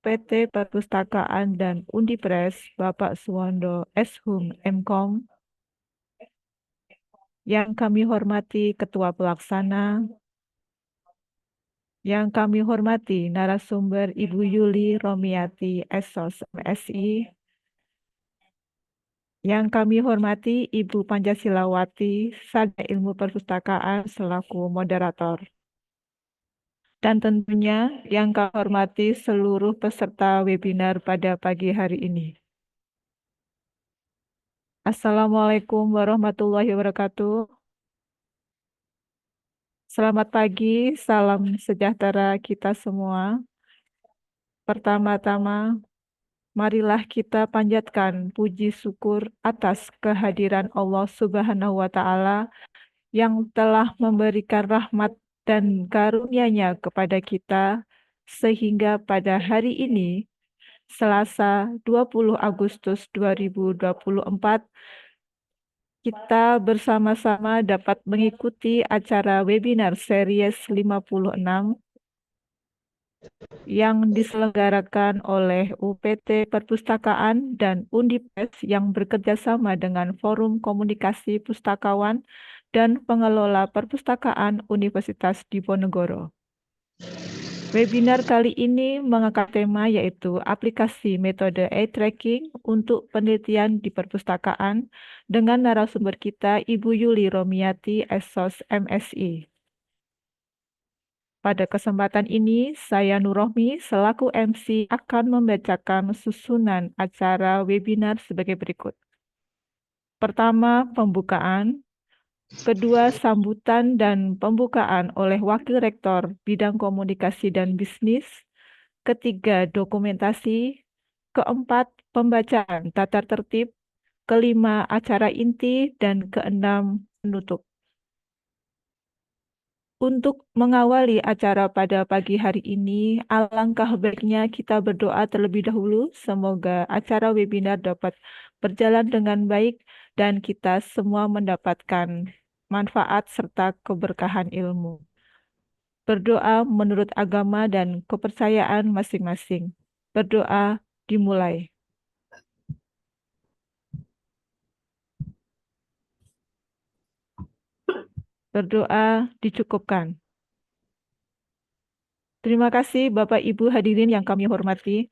PT Perpustakaan dan Undipres, Bapak Suwondo S.Hum M.Com, yang kami hormati Ketua Pelaksana, yang kami hormati narasumber Ibu Yuli Romiati, SOS MSI, yang kami hormati Ibu Pancasilawati, Sarjana Ilmu Perpustakaan selaku moderator. Dan tentunya yang kami hormati seluruh peserta webinar pada pagi hari ini. Assalamualaikum warahmatullahi wabarakatuh. Selamat pagi, salam sejahtera kita semua. Pertama-tama, marilah kita panjatkan puji syukur atas kehadiran Allah Subhanahu wa Ta'ala yang telah memberikan rahmat dan karunia-Nya kepada kita, sehingga pada hari ini, Selasa 20 Agustus 2024, kita bersama-sama dapat mengikuti acara webinar series 56 yang diselenggarakan oleh UPT Perpustakaan dan Undipres yang bekerjasama dengan Forum Komunikasi Pustakawan dan Pengelola Perpustakaan Universitas Diponegoro. Webinar kali ini mengangkat tema yaitu aplikasi metode eye-tracking untuk penelitian di perpustakaan dengan narasumber kita Ibu Yuli Romiati, SOS MSI. Pada kesempatan ini, saya Nurrohmi selaku MC akan membacakan susunan acara webinar sebagai berikut. Pertama, pembukaan. Kedua, sambutan dan pembukaan oleh Wakil Rektor Bidang Komunikasi dan Bisnis. Ketiga, dokumentasi. Keempat, pembacaan tata tertib. Kelima, acara inti. Dan keenam, penutup. Untuk mengawali acara pada pagi hari ini, alangkah baiknya kita berdoa terlebih dahulu. Semoga acara webinar dapat berjalan dengan baik dan kita semua mendapatkan manfaat serta keberkahan ilmu. Berdoa menurut agama dan kepercayaan masing-masing. Berdoa dimulai. Berdoa dicukupkan. Terima kasih Bapak Ibu hadirin yang kami hormati.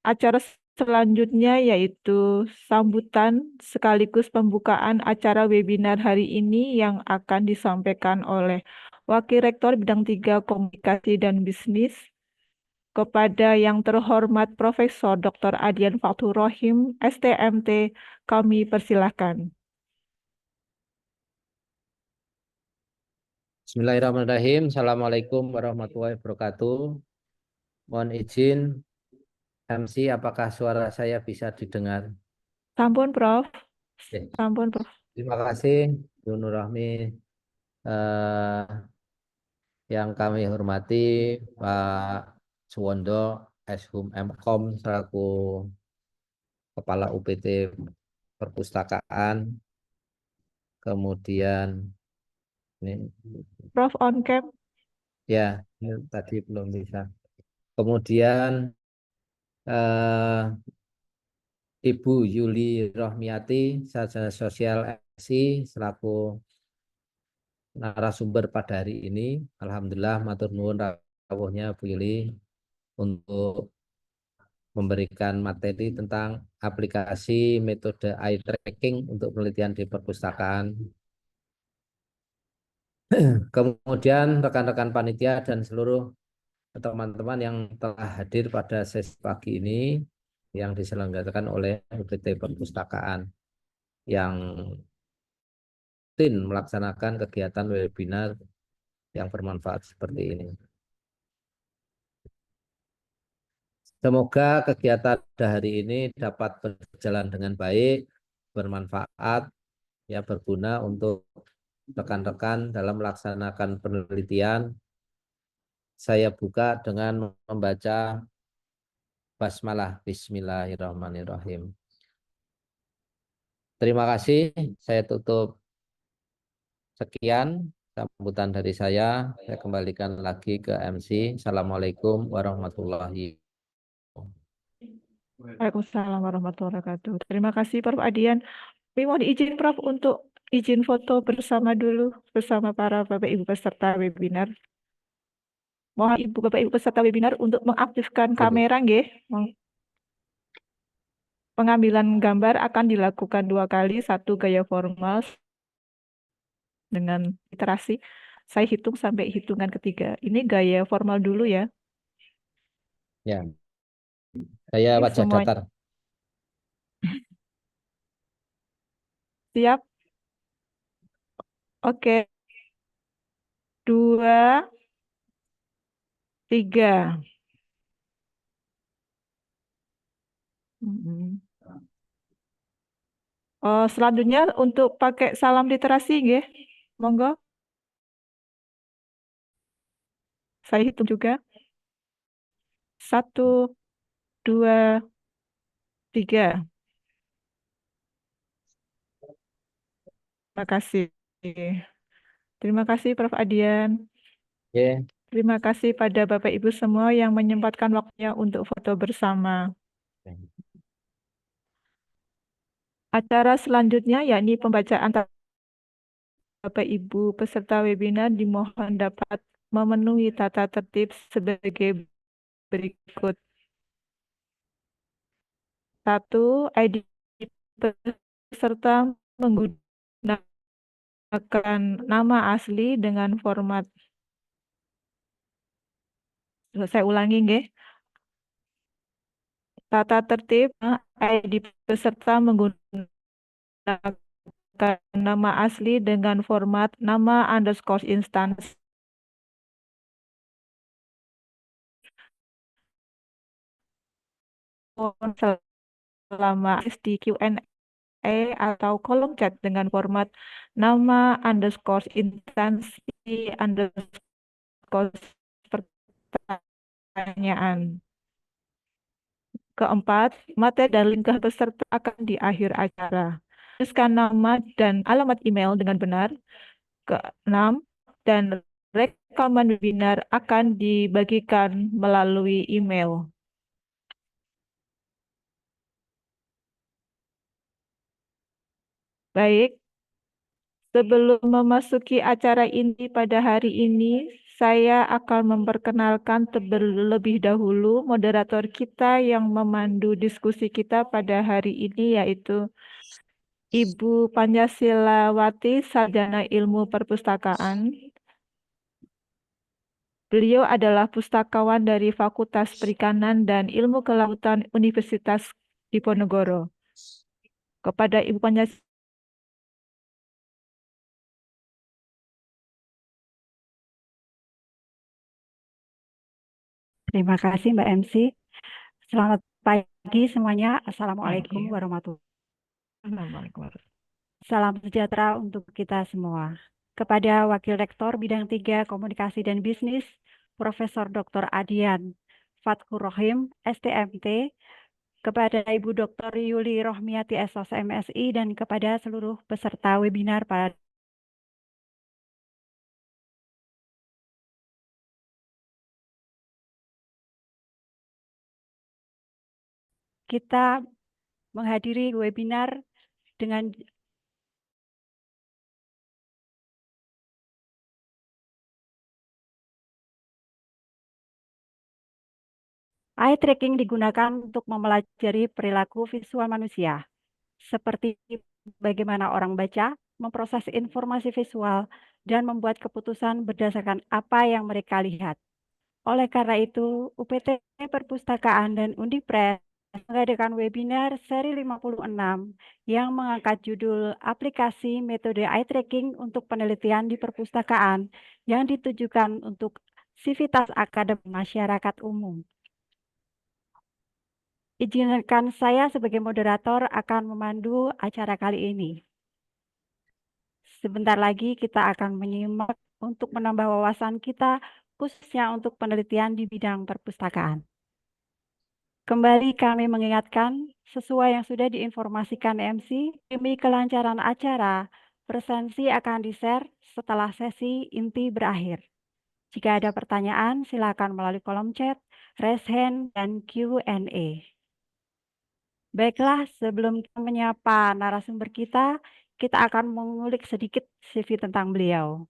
Acara selanjutnya yaitu sambutan sekaligus pembukaan acara webinar hari ini yang akan disampaikan oleh Wakil Rektor Bidang 3 Komunikasi dan Bisnis kepada yang terhormat Profesor Dr. Adian Fathur Rohim, STMT, kami persilahkan. Bismillahirrahmanirrahim. Assalamualaikum warahmatullahi wabarakatuh. Mohon izin, MC, apakah suara saya bisa didengar? Sampun, Prof. Oke. Sampun, Prof. Terima kasih, Bu Nurrohmi. Yang kami hormati Pak Suwondo S.Hum M.Com selaku Kepala UPT Perpustakaan. Kemudian ini Prof on cam. ya, ini tadi belum bisa. Kemudian Ibu Yuli Rohmiati, Sarjana Sosial MSI, selaku narasumber pada hari ini. Alhamdulillah, matur nuwun rawuhnya Bu Yuli untuk memberikan materi tentang aplikasi metode eye tracking untuk penelitian di perpustakaan. Kemudian rekan-rekan panitia dan seluruh teman-teman yang telah hadir pada sesi pagi ini yang diselenggarakan oleh UPT Perpustakaan yang melaksanakan kegiatan webinar yang bermanfaat seperti ini. Semoga kegiatan hari ini dapat berjalan dengan baik, bermanfaat, ya berguna untuk rekan-rekan dalam melaksanakan penelitian. Saya buka dengan membaca basmalah. Bismillahirrahmanirrahim. Terima kasih. Saya tutup. Sekian sambutan dari saya. Saya kembalikan lagi ke MC. Assalamualaikum warahmatullahi wabarakatuh. Waalaikumsalam warahmatullahi wabarakatuh. Terima kasih Prof. Adian. Mohon izin Prof untuk izin foto bersama dulu bersama para Bapak Ibu peserta webinar. Mohon Ibu Bapak Ibu peserta webinar untuk mengaktifkan Oke. kamera nggih. Pengambilan gambar akan dilakukan 2 kali, satu gaya formal dengan literasi. Saya hitung sampai hitungan ketiga. Ini gaya formal dulu ya. Ya, saya Oke, wajah semuanya datar. siap. Oke, 2, 3. Mm-mm. Oh, selanjutnya untuk pakai salam literasi nggih. Monggo, saya hitung juga. 1, 2, 3. Terima kasih. Terima kasih Prof. Adian. Oke. Terima kasih pada Bapak Ibu semua yang menyempatkan waktunya untuk foto bersama. Acara selanjutnya yakni pembacaan Bapak Ibu peserta webinar dimohon dapat memenuhi tata tertib sebagai berikut. 1. ID peserta menggunakan nama asli dengan format. Saya ulangi nggih. Tata tertib ID peserta menggunakan nama asli dengan format nama underscore instansi selama di Q&A atau kolom chat dengan format nama underscore instansi underscore pertanyaan. Keempat, materi dan link peserta akan di akhir acara. Tuliskan nama dan alamat email dengan benar. Keenam, dan rekaman webinar akan dibagikan melalui email. Baik, sebelum memasuki acara inti pada hari ini, saya akan memperkenalkan terlebih dahulu moderator kita yang memandu diskusi kita pada hari ini, yaitu Ibu Pancasilawati, Sarjana Ilmu Perpustakaan. Beliau adalah pustakawan dari Fakultas Perikanan dan Ilmu Kelautan Universitas Diponegoro. Kepada Ibu Pancasilawati, Terima kasih Mbak MC. Selamat pagi semuanya. Assalamualaikum pagi. warahmatullahi Assalamualaikum. wabarakatuh. Salam sejahtera untuk kita semua. Kepada Wakil Rektor Bidang 3 Komunikasi dan Bisnis, Profesor Dr. Adian Fatkur Rohim, STMT, kepada Ibu Dr. Yuli Rohmiati, SOS MSI, dan kepada seluruh peserta webinar pada kita menghadiri webinar dengan eye tracking digunakan untuk mempelajari perilaku visual manusia, seperti bagaimana orang baca, memproses informasi visual, dan membuat keputusan berdasarkan apa yang mereka lihat. Oleh karena itu, UPT Perpustakaan dan Undipres mengadakan webinar seri 56 yang mengangkat judul aplikasi metode eye tracking untuk penelitian di perpustakaan yang ditujukan untuk sivitas akademik masyarakat umum. Izinkan saya sebagai moderator akan memandu acara kali ini. Sebentar lagi kita akan menyimak untuk menambah wawasan kita, khususnya untuk penelitian di bidang perpustakaan. Kembali kami mengingatkan, sesuai yang sudah diinformasikan MC, demi kelancaran acara, presensi akan di-share setelah sesi inti berakhir. Jika ada pertanyaan, silakan melalui kolom chat, raise hand, dan Q&A. Baiklah, sebelum kita menyapa narasumber kita akan mengulik sedikit CV tentang beliau.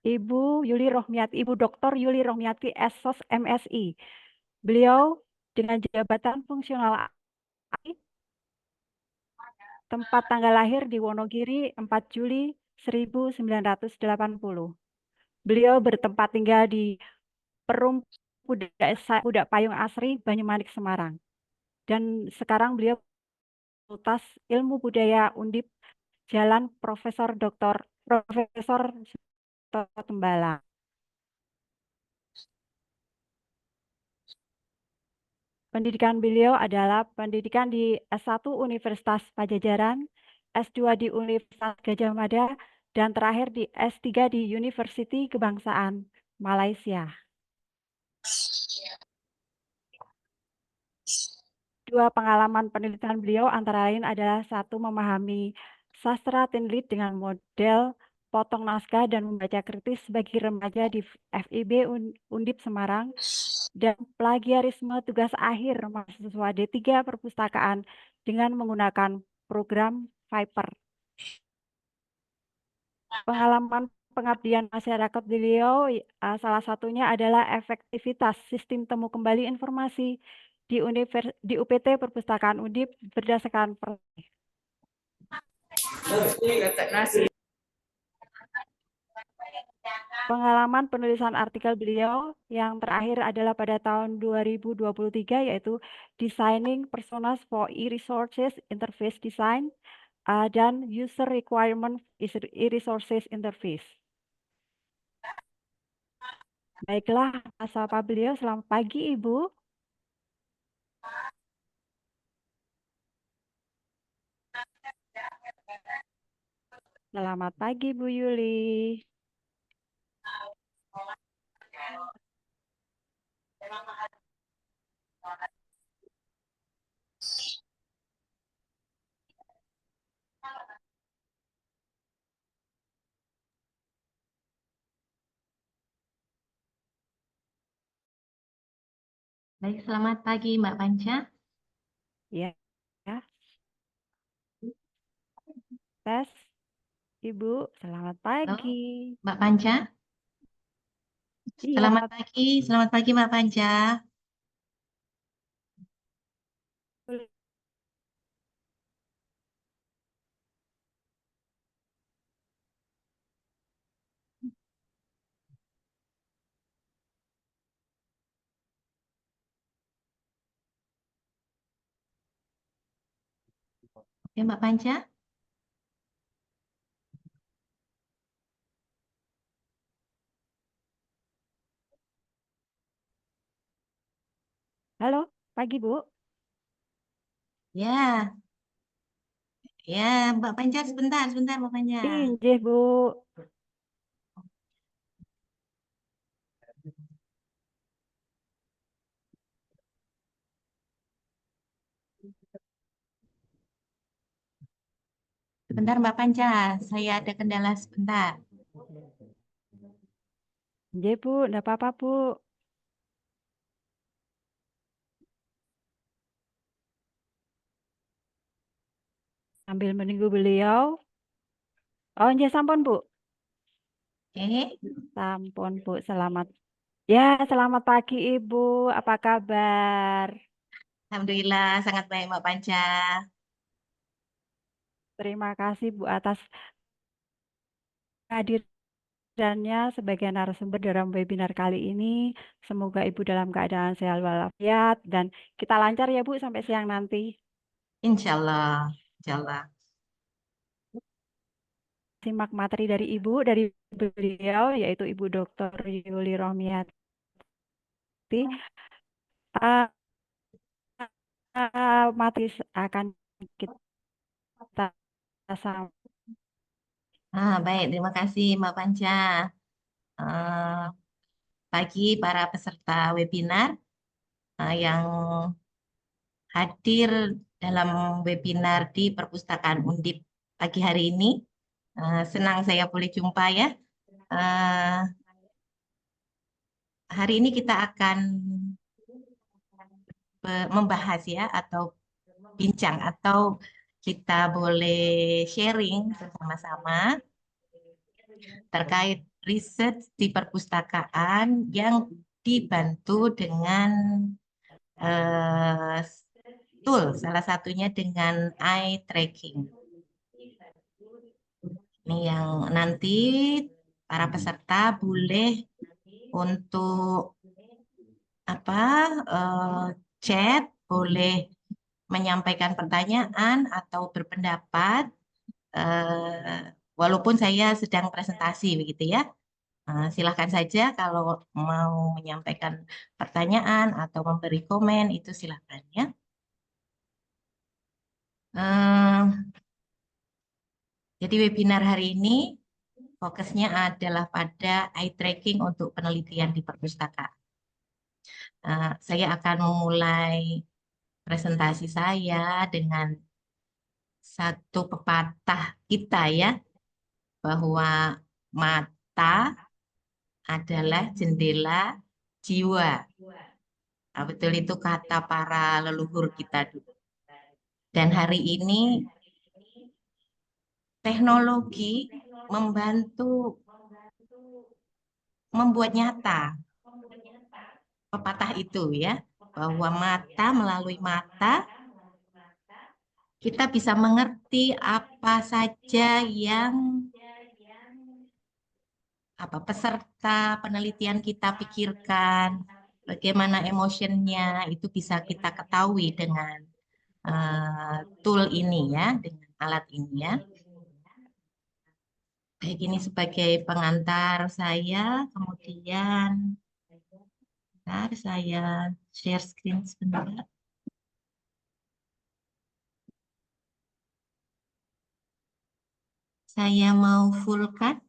Ibu Dr. Yuli Rohmiati, SOS MSI. Beliau dengan jabatan fungsional tempat tanggal lahir di Wonogiri 4 Juli 1980. Beliau bertempat tinggal di Perum Pudak Payung Asri, Banyumanik, Semarang. Dan sekarang beliau Fakultas Ilmu Budaya Undip, Jalan Profesor Tembalang. Pendidikan beliau adalah pendidikan di S1 Universitas Pajajaran, S2 di Universitas Gadjah Mada, dan terakhir di S3 di University Kebangsaan Malaysia. Dua pengalaman penelitian beliau antara lain adalah satu, memahami sastra tinlit dengan model potong naskah dan membaca kritis bagi remaja di FIB Undip Semarang, dan plagiarisme tugas akhir mahasiswa D3 perpustakaan dengan menggunakan program Viper. Pengalaman pengabdian masyarakat beliau salah satunya adalah efektivitas sistem temu kembali informasi di UPT Perpustakaan Undip berdasarkan pengalaman penulisan artikel beliau yang terakhir adalah pada tahun 2023, yaitu Designing Personas for E-Resources Interface Design dan User Requirement E-Resources Interface. Baiklah, sapa beliau. Selamat pagi, Ibu. Selamat pagi, Bu Yuli. Baik, selamat pagi Mbak Panca. Ya, ya. Tes, Ibu. Selamat pagi. Mbak Panca. Iya. Selamat pagi Mbak Panca. Oke, Mbak Panca. Halo, pagi Bu. Ya, ya Mbak Panca, sebentar Mbak Panca. Injih Bu. Sebentar Mbak Panca, saya ada kendala sebentar. Injih Bu, enggak apa-apa Bu. Sambil menunggu beliau. Oh, injih sampun Bu. Oke. Sampun Bu, selamat. Ya, selamat pagi Ibu. Apa kabar? Alhamdulillah sangat baik Mbak Panca. Terima kasih Bu atas kehadirannya sebagai narasumber dalam webinar kali ini. Semoga Ibu dalam keadaan sehat walafiat dan kita lancar ya Bu sampai siang nanti. Insya Allah, Insya Allah. Simak materi dari Ibu, dari beliau, yaitu Ibu Dr. Yuli Rohmiati. Materi akan kita sama. Baik, terima kasih Mbak Panca. Bagi para peserta webinar yang hadir dalam webinar di Perpustakaan Undip pagi hari ini. Senang saya boleh jumpa ya. Hari ini kita akan membahas ya, atau bincang, atau kita boleh sharing bersama-sama terkait riset di perpustakaan yang dibantu dengan tool, salah satunya dengan eye tracking. Ini yang nanti para peserta boleh untuk chat, boleh menyampaikan pertanyaan atau berpendapat, walaupun saya sedang presentasi begitu ya. Silahkan saja kalau mau menyampaikan pertanyaan atau memberi komen, itu silahkan ya. Jadi webinar hari ini fokusnya adalah pada eye tracking untuk penelitian di perpustakaan. Saya akan memulai presentasi saya dengan satu pepatah kita ya, bahwa mata adalah jendela jiwa. Nah, betul itu kata para leluhur kita dulu. Dan hari ini teknologi membantu membuat nyata pepatah itu ya, bahwa melalui mata kita bisa mengerti apa saja yang peserta penelitian kita pikirkan, bagaimana emotionnya, itu bisa kita ketahui dengan tool ini ya, dengan alat ini ya. Kayak gini sebagai pengantar saya, kemudian saya share screen sebentar. Saya mau fullkan.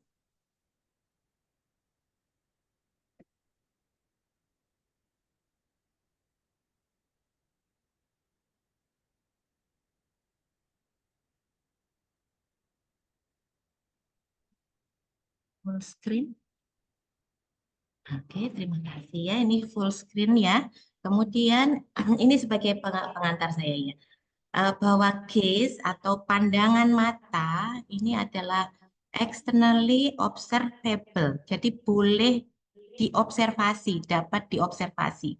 Full screen. Oke, terima kasih ya. Ini full screen ya. Kemudian ini sebagai pengantar saya ya. Bahwa gaze atau pandangan mata ini adalah externally observable. Jadi boleh diobservasi, dapat diobservasi.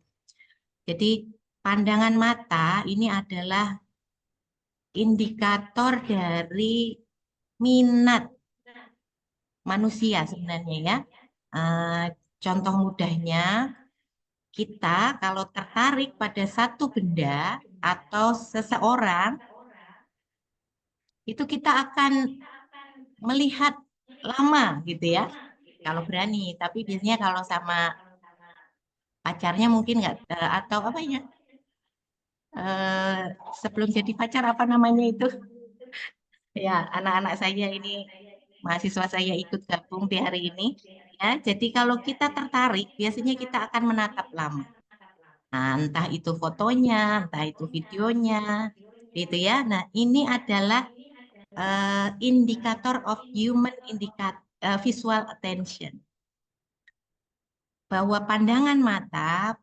Jadi pandangan mata ini adalah indikator dari minat manusia sebenarnya ya. Contoh mudahnya, kita kalau tertarik pada satu benda atau seseorang, itu kita akan melihat lama gitu ya, kalau berani. Tapi biasanya kalau sama pacarnya mungkin nggak, atau apa ya, sebelum jadi pacar apa namanya itu, ya anak-anak saya ini, mahasiswa saya ikut gabung di hari ini ya. Jadi kalau kita tertarik, biasanya kita akan menatap lama. Nah, entah itu fotonya, entah itu videonya, gitu ya. Nah, ini adalah indikator of human visual attention. Bahwa pandangan mata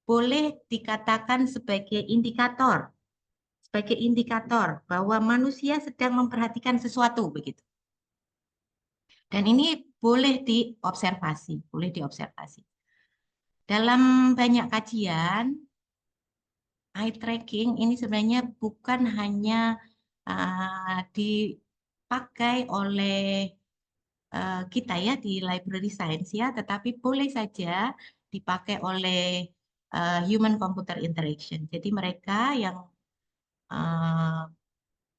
boleh dikatakan sebagai indikator bahwa manusia sedang memperhatikan sesuatu begitu. Dan ini boleh diobservasi. Dalam banyak kajian, eye tracking ini sebenarnya bukan hanya dipakai oleh kita ya di library science ya, tetapi boleh saja dipakai oleh human computer interaction. Jadi mereka yang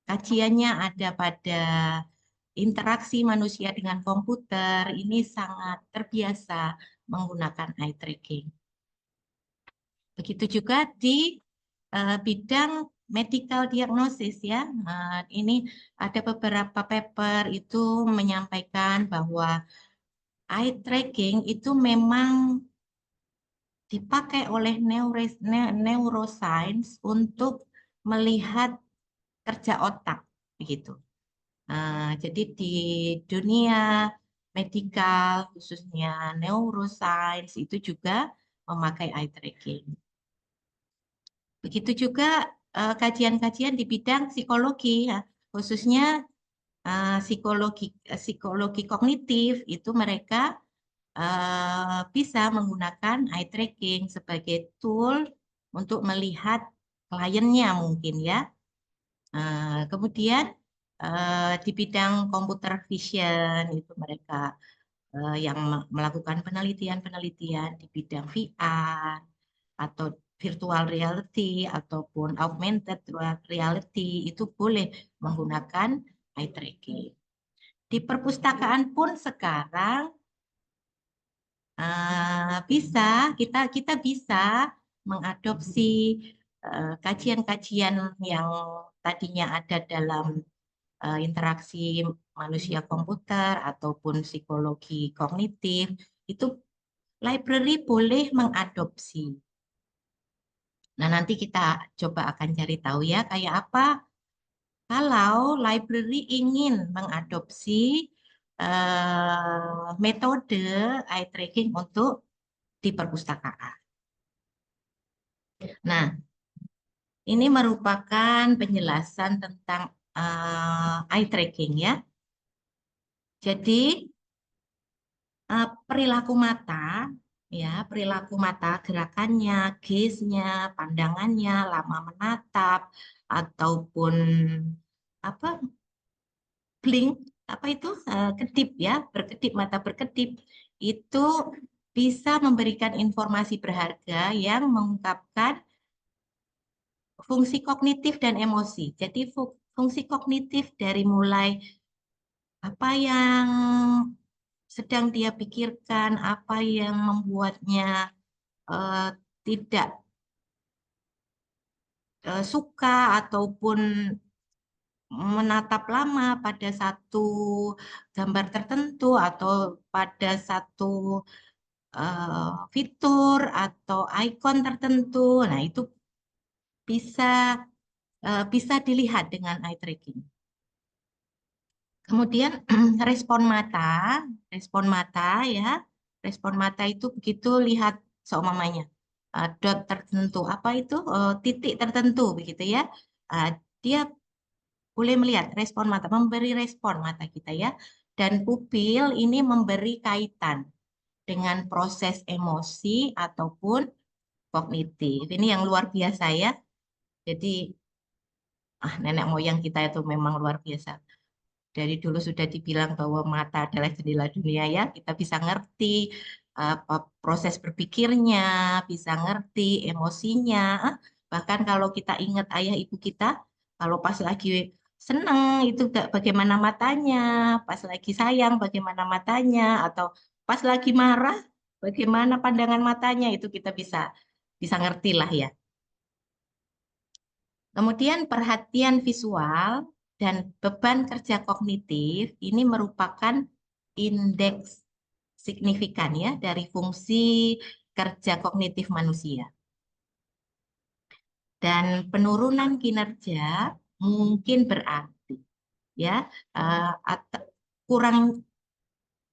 kajiannya ada pada interaksi manusia dengan komputer, ini sangat terbiasa menggunakan eye tracking. Begitu juga di bidang medical diagnosis ya. Ini ada beberapa paper itu menyampaikan bahwa eye tracking itu memang dipakai oleh neuroscience untuk melihat kerja otak, begitu. Jadi di dunia medikal, khususnya neuroscience, itu juga memakai eye tracking. Begitu juga kajian-kajian di bidang psikologi, ya, khususnya psikologi kognitif, itu mereka bisa menggunakan eye tracking sebagai tool untuk melihat kliennya mungkin ya. Kemudian di bidang computer vision itu mereka yang melakukan penelitian-penelitian di bidang VR atau virtual reality ataupun augmented reality itu boleh menggunakan eye tracking. Di perpustakaan pun sekarang kita bisa mengadopsi kajian-kajian yang tadinya ada dalam interaksi manusia komputer ataupun psikologi kognitif, itu library boleh mengadopsi. Nah, nanti kita coba akan cari tahu ya kayak apa kalau library ingin mengadopsi metode eye tracking untuk di perpustakaan. Nah, ini merupakan penjelasan tentang eye tracking ya. Jadi perilaku mata, ya, perilaku mata, gerakannya, gaze-nya, pandangannya, lama menatap, ataupun apa, blink, apa itu, kedip ya, berkedip, mata berkedip, itu bisa memberikan informasi berharga yang mengungkapkan fungsi kognitif dan emosi. Jadi fungsi kognitif dari mulai apa yang sedang dia pikirkan, apa yang membuatnya tidak suka ataupun menatap lama pada satu gambar tertentu atau pada satu fitur atau ikon tertentu. Nah, itu bisa dilihat dengan eye tracking. Kemudian respon mata ya, respon mata itu begitu lihat seumpamanya dot tertentu, apa itu titik tertentu begitu ya, dia boleh melihat respon mata, memberi respon mata kita ya, dan pupil ini memberi kaitan dengan proses emosi ataupun kognitif. Ini yang luar biasa ya. Jadi nenek moyang kita itu memang luar biasa. Dari dulu sudah dibilang bahwa mata adalah jendela dunia ya. Kita bisa ngerti apa proses berpikirnya, bisa ngerti emosinya. Bahkan kalau kita ingat ayah ibu kita, kalau pas lagi seneng itu bagaimana matanya, pas lagi sayang bagaimana matanya, atau pas lagi marah bagaimana pandangan matanya, itu kita bisa ngerti lah ya. Kemudian perhatian visual dan beban kerja kognitif ini merupakan indeks signifikan ya dari fungsi kerja kognitif manusia. Dan penurunan kinerja mungkin berarti ya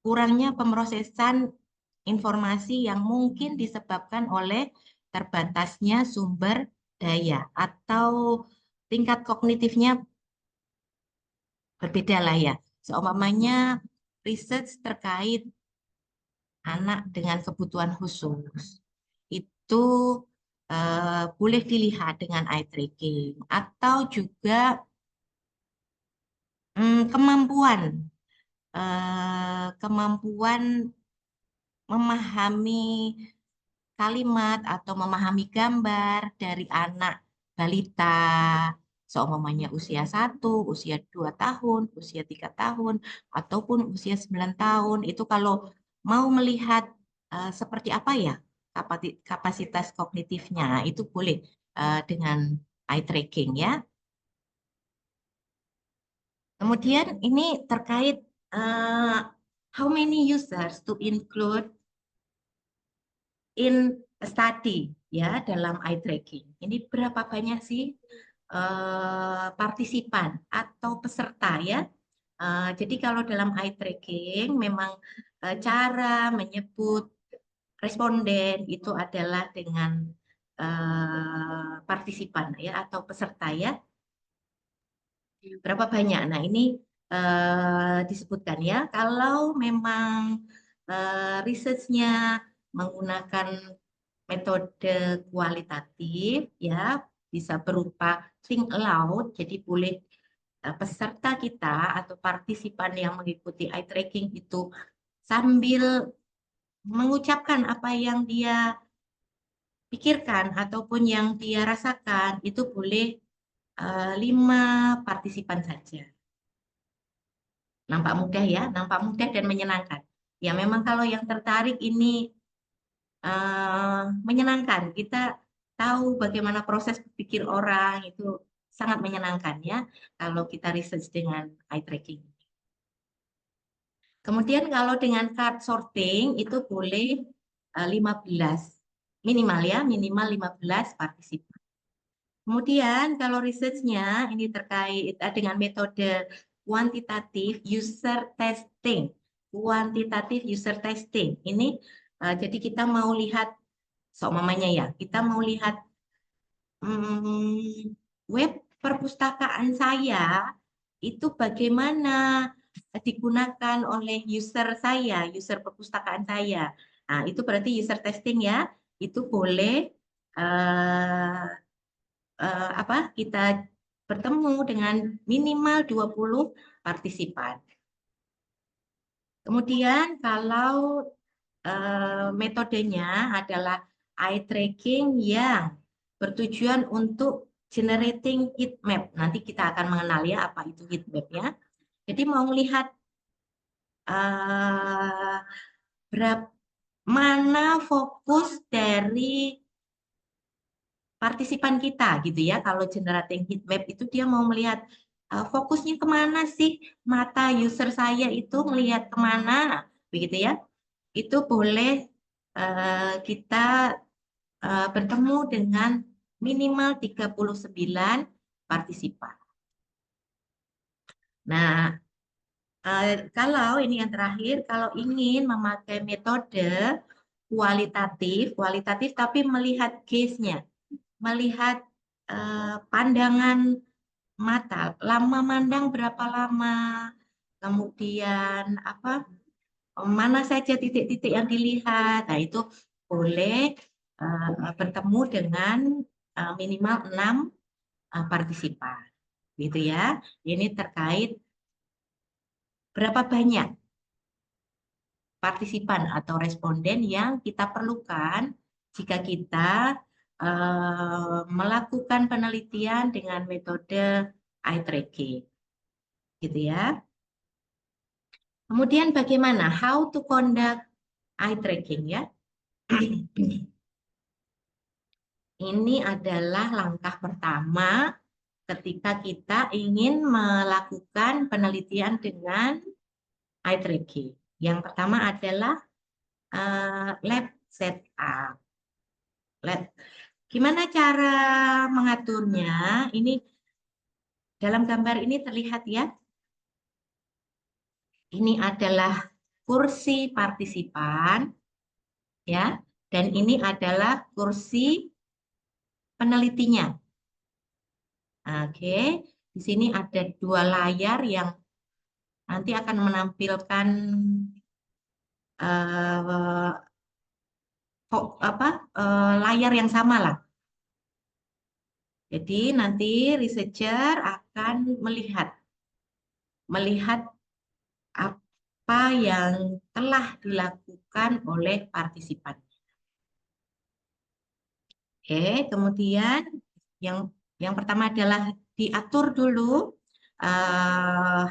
kurangnya pemrosesan informasi yang mungkin disebabkan oleh terbatasnya sumber daya atau tingkat kognitifnya berbeda lah ya. Seumpamanya research terkait anak dengan kebutuhan khusus itu boleh dilihat dengan eye tracking atau juga kemampuan memahami kalimat atau memahami gambar dari anak balita seumpamanya usia 1, usia 2 tahun, usia 3 tahun, ataupun usia 9 tahun. Itu kalau mau melihat seperti apa ya kapasitas kognitifnya, itu boleh dengan eye tracking ya. Kemudian ini terkait how many users to include in study ya dalam eye tracking. Ini berapa banyak sih partisipan atau peserta ya? Jadi kalau dalam eye tracking memang cara menyebut responden itu adalah dengan partisipan ya atau peserta ya. Berapa banyak? Nah ini disebutkan ya. Kalau memang research-nya menggunakan metode kualitatif ya bisa berupa think aloud, jadi boleh peserta kita atau partisipan yang mengikuti eye tracking itu sambil mengucapkan apa yang dia pikirkan ataupun yang dia rasakan itu boleh 5 partisipan saja. Nampak mudah ya, nampak mudah dan menyenangkan. Ya memang kalau yang tertarik ini menyenangkan. Kita tahu bagaimana proses berpikir orang itu sangat menyenangkan ya kalau kita research dengan eye tracking. Kemudian kalau dengan card sorting itu boleh 15 minimal ya, minimal 15 partisipan. Kemudian kalau research-nya ini terkait dengan metode kuantitatif user testing. Kuantitatif user testing. Ini jadi kita mau lihat seumpamanya ya, kita mau lihat web perpustakaan saya itu bagaimana digunakan oleh user saya, user perpustakaan saya. Nah, itu berarti user testing ya. Itu boleh kita bertemu dengan minimal 20 partisipan. Kemudian kalau metodenya adalah eye tracking yang bertujuan untuk generating heat map. Nanti kita akan mengenal ya apa itu heat map-nya. Jadi mau melihat mana fokus dari partisipan kita gitu ya. Kalau generating heat map itu dia mau melihat fokusnya kemana sih mata user saya itu melihat kemana begitu ya. Itu boleh kita bertemu dengan minimal 39 partisipan. Nah, kalau ini yang terakhir, kalau ingin memakai metode kualitatif tapi melihat case-nya, melihat pandangan mata, lama mandang berapa lama, kemudian mana saja titik-titik yang dilihat. Nah, itu boleh bertemu dengan minimal 6 partisipan. Gitu ya. Ini terkait berapa banyak partisipan atau responden yang kita perlukan jika kita melakukan penelitian dengan metode eye tracking. Gitu ya. Kemudian bagaimana? How to conduct eye tracking ya. Ini adalah langkah pertama ketika kita ingin melakukan penelitian dengan eye tracking. Yang pertama adalah lab setup. Gimana cara mengaturnya? Ini dalam gambar ini terlihat ya. Ini adalah kursi partisipan ya, dan ini adalah kursi penelitinya. Oke, di sini ada 2 layar yang nanti akan menampilkan layar yang sama lah. Jadi nanti researcher akan melihat apa yang telah dilakukan oleh partisipan. Oke, kemudian yang pertama adalah diatur dulu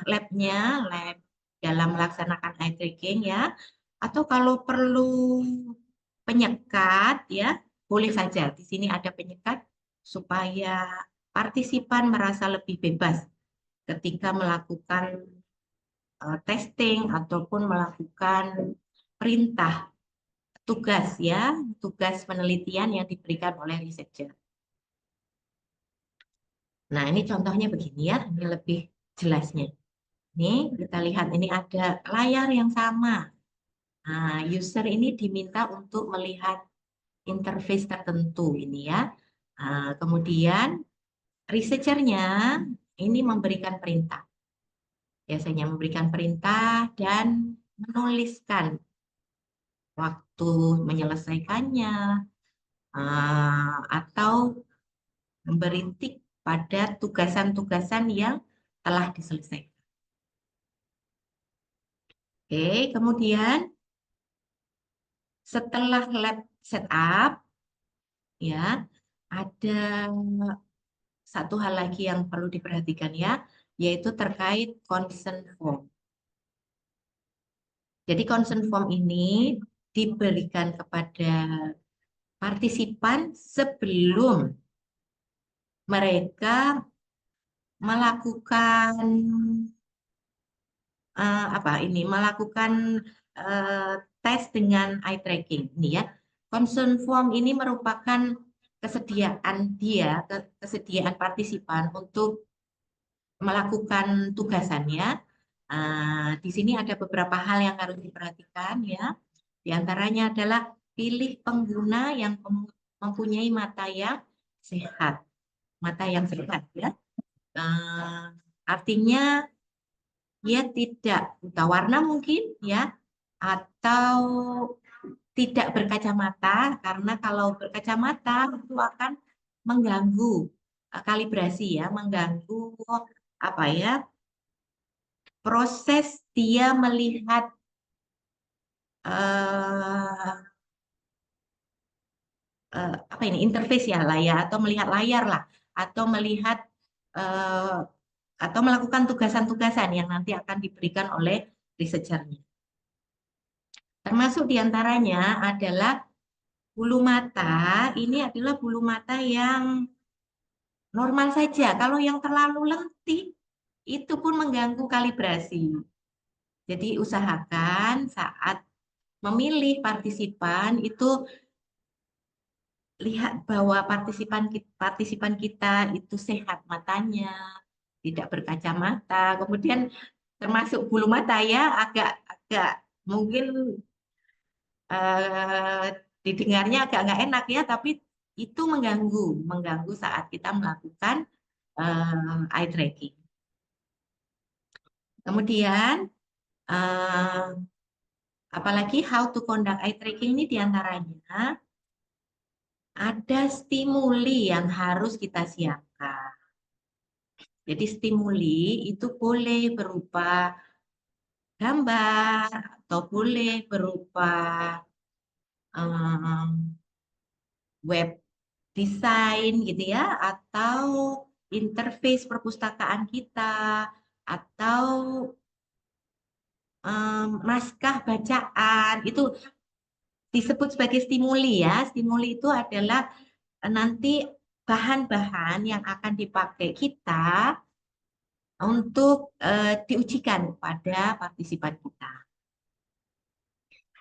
lab-nya, lab dalam melaksanakan eye tracking ya. Atau kalau perlu penyekat ya, boleh saja. Di sini ada penyekat supaya partisipan merasa lebih bebas ketika melakukan testing ataupun melakukan perintah tugas ya, tugas penelitian yang diberikan oleh researcher. Nah, ini contohnya begini ya, ini lebih jelasnya. Ini kita lihat, ini ada layar yang sama. Nah, user ini diminta untuk melihat interface tertentu ini ya. Kemudian researchernya ini memberikan perintah. Biasanya memberikan perintah dan menuliskan waktu menyelesaikannya, atau memberi tik pada tugasan-tugasan yang telah diselesaikan. Oke, kemudian setelah lab setup, ya, ada satu hal lagi yang perlu diperhatikan ya, yaitu terkait consent form. Jadi consent form ini diberikan kepada partisipan sebelum mereka melakukan melakukan tes dengan eye tracking ini ya. Consent form ini merupakan kesediaan partisipan untuk melakukan tugasannya. Di sini ada beberapa hal yang harus diperhatikan ya. Di antaranya adalah pilih pengguna yang mempunyai mata yang sehat. Mata yang sehat ya. Artinya dia tidak buta warna mungkin ya, atau tidak berkacamata, karena kalau berkacamata itu akan mengganggu kalibrasi ya, mengganggu apa ya, proses dia melihat interface ya lah ya, atau melihat layar lah, atau melihat atau melakukan tugasan-tugasan yang nanti akan diberikan oleh researchernya. Termasuk diantaranya adalah bulu mata. Ini adalah bulu mata yang normal saja. Kalau yang terlalu lentik, itu pun mengganggu kalibrasi. Jadi usahakan saat memilih partisipan itu lihat bahwa partisipan kita itu sehat matanya, tidak berkacamata. Kemudian termasuk bulu mata ya, agak mungkin didengarnya agak nggak enak ya, tapi itu mengganggu saat kita melakukan eye tracking. Kemudian apalagi how to conduct eye tracking ini diantaranya ada stimuli yang harus kita siapkan. Jadi stimuli itu boleh berupa gambar atau boleh berupa web desain gitu ya, atau interface perpustakaan kita, atau naskah bacaan, itu disebut sebagai stimuli ya. Stimuli itu adalah nanti bahan-bahan yang akan dipakai kita untuk diujikan pada partisipan kita.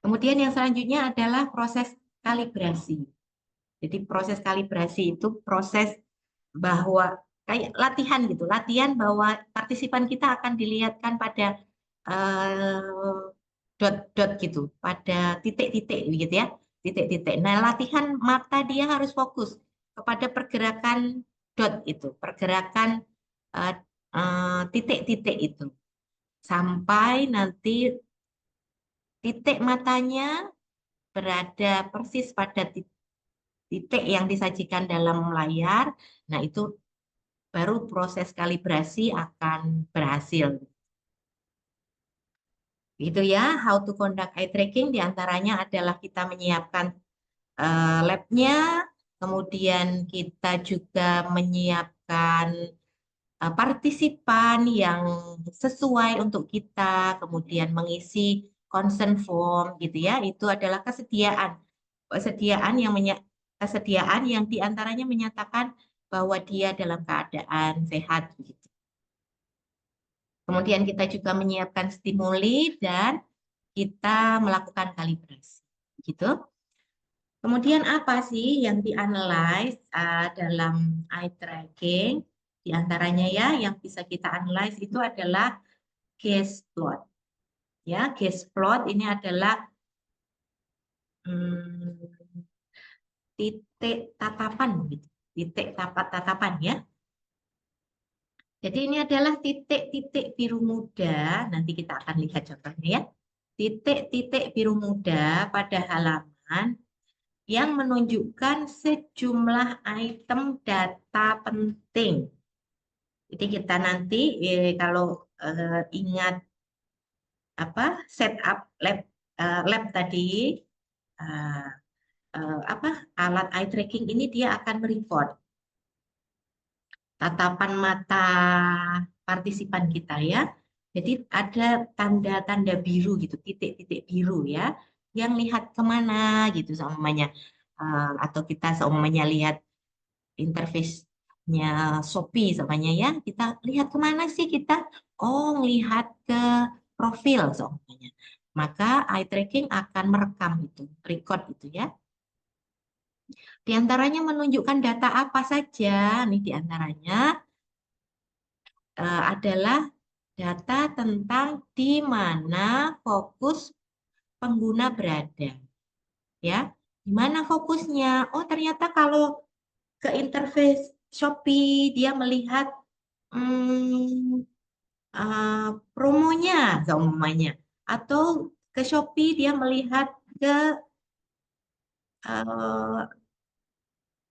Kemudian yang selanjutnya adalah proses kalibrasi. Jadi proses kalibrasi itu proses bahwa kayak latihan gitu, latihan bahwa partisipan kita akan dilihatkan pada dot-dot gitu, pada titik-titik gitu ya, titik-titik. Nah, latihan mata dia harus fokus kepada pergerakan dot itu, pergerakan titik-titik itu, sampai nanti titik matanya berada persis pada titik yang disajikan dalam layar. Nah, itu baru proses kalibrasi akan berhasil. Gitu ya, how to conduct eye tracking diantaranya adalah kita menyiapkan lab-nya, kemudian kita juga menyiapkan partisipan yang sesuai untuk kita, kemudian mengisi consent form gitu ya. Itu adalah kesediaan yang diantaranya menyatakan bahwa dia dalam keadaan sehat gitu. Kemudian kita juga menyiapkan stimuli dan kita melakukan kalibrasi gitu. Kemudian apa sih yang dianalyze dalam eye tracking? Di antaranya ya yang bisa kita analyze itu adalah gaze plot. Ya, gaze plot ini adalah titik tatapan gitu. Titik tatapan ya. Jadi ini adalah titik-titik biru muda. Nanti kita akan lihat contohnya ya. Titik-titik biru muda pada halaman yang menunjukkan sejumlah item data penting. Jadi kita nanti kalau ingat apa setup lab tadi alat eye tracking ini dia akan merecord tatapan mata partisipan kita ya. Jadi ada tanda-tanda biru gitu, titik-titik biru ya, yang lihat kemana gitu seumpamanya. Atau kita seumpamanya lihat interface-nya Shopee seumpamanya ya, kita lihat kemana sih kita? Oh, lihat ke profil seumpamanya. Maka eye tracking akan merekam itu, record itu ya. Di antaranya menunjukkan data apa saja? Nih di antaranya adalah data tentang di mana fokus pengguna berada. Ya, di mana fokusnya? Oh, ternyata kalau ke interface Shopee dia melihat promonya, seumpamanya, atau ke Shopee dia melihat ke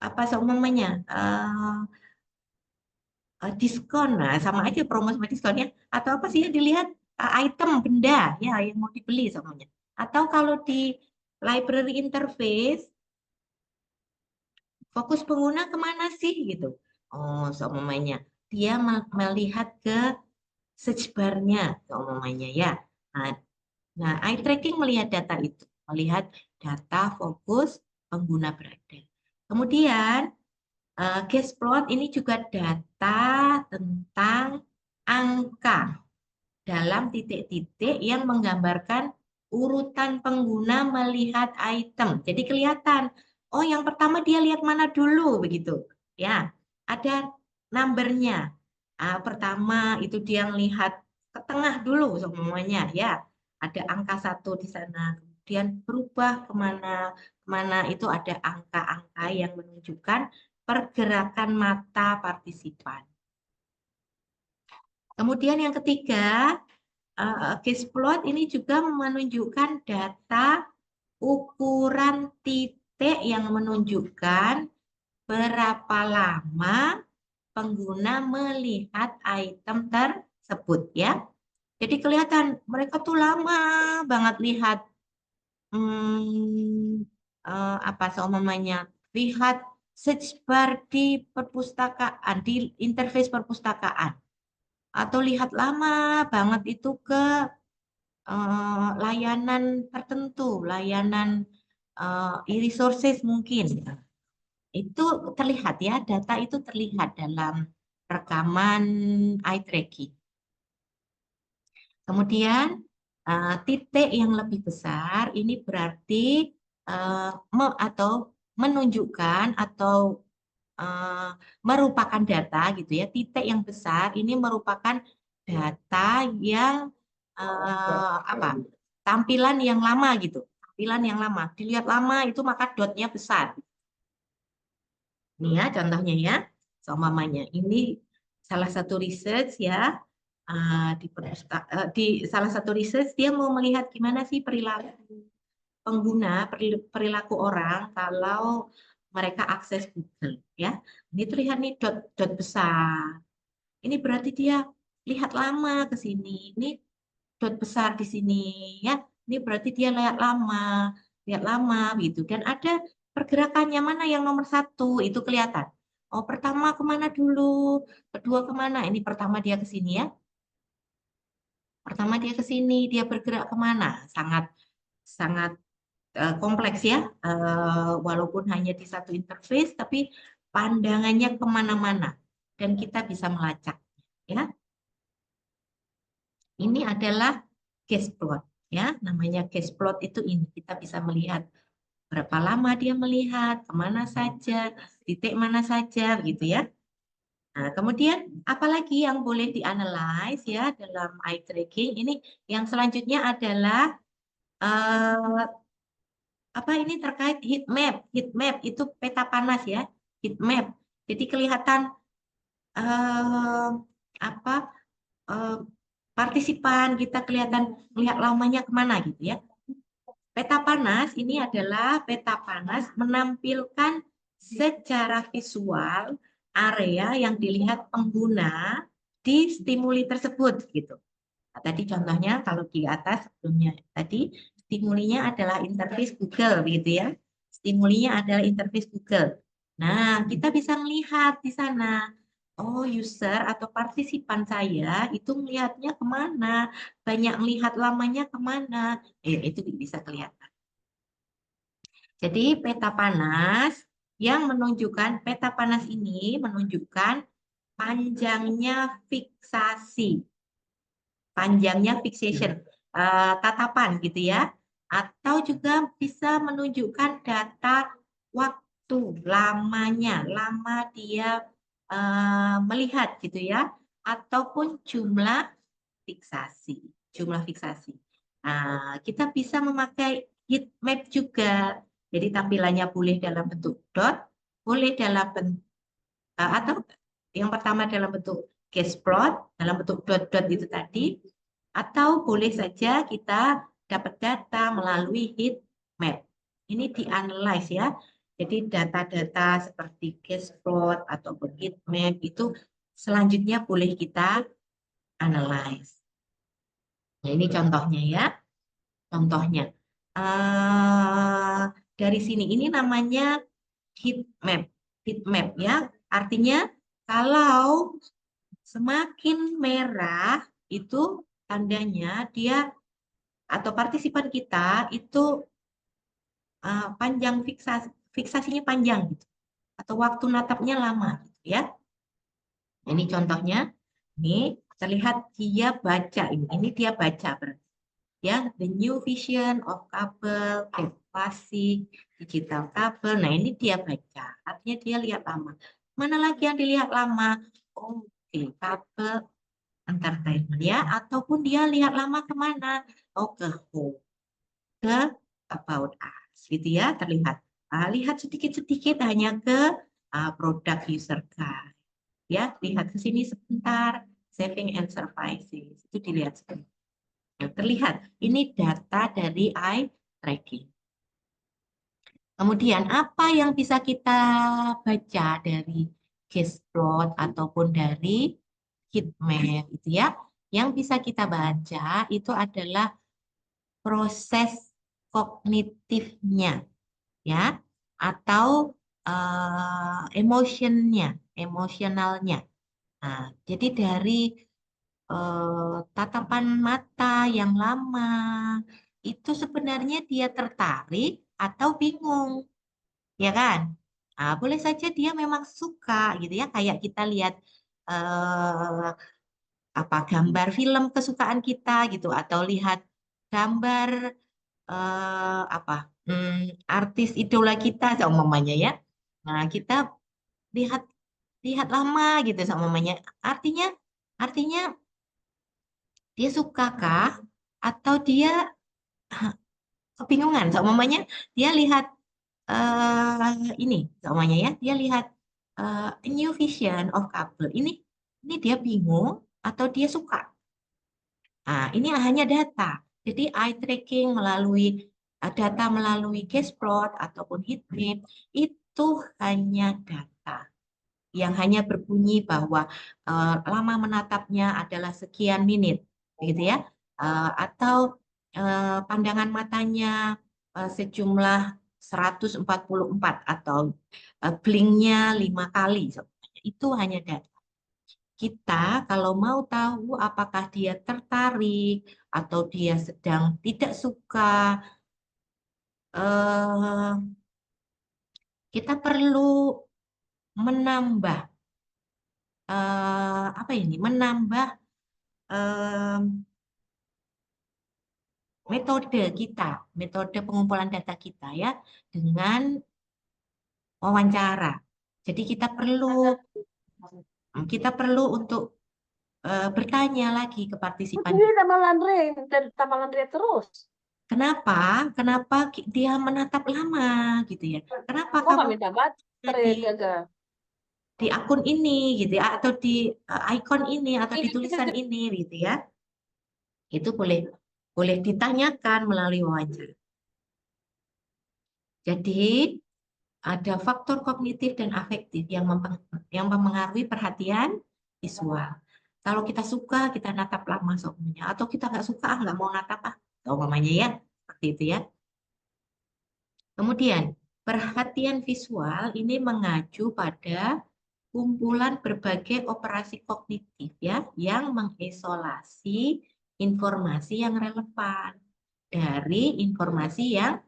apa seumpamanya diskon, nah sama aja promo sama diskonnya. Atau apa sih yang dilihat item benda ya yang mau dibeli semuanya. Atau kalau di library interface fokus pengguna kemana sih gitu. Oh, seumpamanya dia melihat ke search bar-nya seumpamanya ya. Nah, eye tracking melihat data itu, melihat data fokus pengguna berada. Kemudian gaze plot ini juga data tentang angka dalam titik-titik yang menggambarkan urutan pengguna melihat item. Jadi kelihatan, oh yang pertama dia lihat mana dulu begitu. Ya, ada numbernya. Pertama itu dia lihat ke tengah dulu semuanya. Ya, ada angka 1 di sana. Kemudian berubah kemana itu ada angka-angka yang menunjukkan pergerakan mata partisipan. Kemudian yang ketiga, gaze plot ini juga menunjukkan data ukuran titik yang menunjukkan berapa lama pengguna melihat item tersebut ya. Jadi kelihatan mereka tuh lama banget lihat apa seumpamanya lihat search bar di perpustakaan, di interface perpustakaan, atau lihat lama banget itu ke layanan tertentu, layanan e-resources mungkin. Itu terlihat ya, data itu terlihat dalam rekaman eye tracking. Kemudian titik yang lebih besar ini berarti atau menunjukkan atau merupakan data gitu ya. Titik yang besar ini merupakan data yang tampilan yang lama gitu. Tampilan yang lama. Dilihat lama itu maka dotnya besar. Ini ya contohnya ya. Seumpamanya ini salah satu research ya. Di salah satu research dia mau melihat gimana sih perilaku pengguna, perilaku orang kalau mereka akses Google ya. Ini terlihat nih dot besar. Ini berarti dia lihat lama ke sini. Ini dot besar di sini ya. Ini berarti dia lihat lama gitu. Dan ada pergerakannya mana yang nomor 1 itu kelihatan. Oh, pertama kemana dulu, kedua kemana? Ini pertama dia ke sini ya. Pertama dia ke sini, dia bergerak kemana? Sangat kompleks ya, walaupun hanya di satu interface, tapi pandangannya kemana-mana dan kita bisa melacak. Ya, ini adalah gaze plot. Ya, namanya gaze plot itu ini kita bisa melihat berapa lama dia melihat, kemana saja, titik mana saja, begitu ya. Nah, kemudian apalagi yang boleh dianalize ya dalam eye tracking ini, yang selanjutnya adalah apa ini terkait heat map. Heat map itu peta panas ya, heat map. Jadi kelihatan eh, apa partisipan kita kelihatan melihat lamanya kemana gitu ya. Peta panas ini adalah peta panas menampilkan secara visual area yang dilihat pengguna di stimuli tersebut gitu. Nah, tadi contohnya kalau di atas sebelumnya tadi stimulinya adalah interface Google begitu ya. Stimulinya adalah interface Google. Nah, kita bisa melihat di sana. Oh, user atau partisipan saya itu melihatnya kemana, banyak melihat lamanya kemana. Itu bisa kelihatan. Jadi peta panas yang menunjukkan, peta panas ini menunjukkan panjangnya fiksasi. Panjangnya fixation, tatapan gitu ya. Atau juga bisa menunjukkan data waktu, lamanya, lama dia melihat gitu ya. Ataupun jumlah fiksasi, jumlah fiksasi. Nah, kita bisa memakai heat map juga. Jadi tampilannya boleh dalam bentuk dot, boleh dalam bentuk atau yang pertama dalam bentuk case plot, dalam bentuk dot-dot itu tadi, atau boleh saja kita dapat data melalui heat map. Ini dianalyze ya. Jadi data-data seperti case plot ataupun heat map itu selanjutnya boleh kita analyze. Nah, ini contohnya ya. Contohnya. Dari sini, ini namanya heat map. Heat map ya. Artinya kalau semakin merah itu tandanya dia atau partisipan kita itu panjang fiksasinya panjang gitu. Atau waktu natapnya lama gitu ya. Ini contohnya. Ini terlihat dia baca ini. Ini dia baca berarti. Ya, the new vision of kabel, klasik, digital kabel. Nah, ini dia baca. Artinya dia lihat lama. Mana lagi yang dilihat lama? Oke, kabel entertainment ya. Ataupun dia lihat lama kemana? Oh, ke home, ke about us. Gitu ya, terlihat. Lihat sedikit-sedikit hanya ke produk user guide. Ya, lihat ke sini sebentar. Saving and services. Itu dilihat sebentar. Terlihat, ini data dari eye tracking. Kemudian, apa yang bisa kita baca dari case plot ataupun dari heat map itu ya? Yang bisa kita baca itu adalah proses kognitifnya, ya, atau emosionalnya. Nah, jadi dari tatapan mata yang lama, itu sebenarnya dia tertarik atau bingung, ya kan? Nah, boleh saja dia memang suka gitu ya, kayak kita lihat apa gambar film kesukaan kita gitu, atau lihat gambar apa artis idola kita seumpamanya ya. Nah, kita lihat lihat lama gitu seumpamanya. Artinya artinya dia suka kah atau dia kebingungan seumpamanya dia lihat ini seumpamanya ya dia lihat a new vision of couple ini dia bingung atau dia suka. Nah, ini hanya data. Jadi eye tracking melalui data melalui case plot ataupun heat map itu hanya data yang hanya berbunyi bahwa lama menatapnya adalah sekian menit, gitu ya, atau pandangan matanya sejumlah 144 atau blinknya 5 kali, itu hanya data. Kita kalau mau tahu apakah dia tertarik atau dia sedang tidak suka, kita perlu menambah apa ini? Menambah metode kita, metode pengumpulan data kita ya, dengan wawancara. Jadi kita perlu untuk bertanya lagi ke partisipan. Ini tambah Landre terus. Kenapa? Kenapa dia menatap lama gitu ya? Kenapa Kok nggak kamu minta baterai di, jaga? di akun ini gitu ya, atau di icon ini atau di tulisan ini gitu ya? Itu boleh ditanyakan melalui wawancara. Jadi ada faktor kognitif dan afektif yang mempengaruhi perhatian visual. Kalau kita suka, kita natap lama seumpamanya, atau kita nggak suka, nggak mau natap seumpamanya ya, seperti itu ya. Kemudian perhatian visual ini mengacu pada kumpulan berbagai operasi kognitif ya yang mengisolasi informasi yang relevan dari informasi yang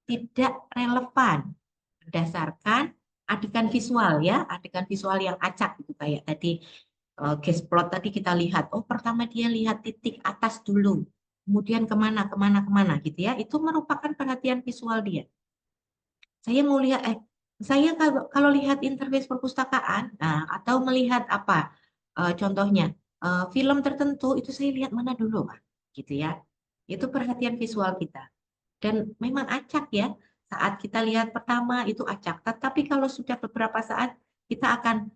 tidak relevan berdasarkan adegan visual ya, adegan visual yang acak gitu kayak tadi case plot tadi kita lihat. Oh, pertama dia lihat titik atas dulu, kemudian kemana gitu ya. Itu merupakan perhatian visual dia. Saya mau lihat, saya kalau lihat interface perpustakaan, nah, atau melihat apa, contohnya film tertentu itu saya lihat mana dulu, gitu ya. Itu perhatian visual kita. Dan memang acak ya, saat kita lihat pertama itu acak. Tetapi kalau sudah beberapa saat, kita akan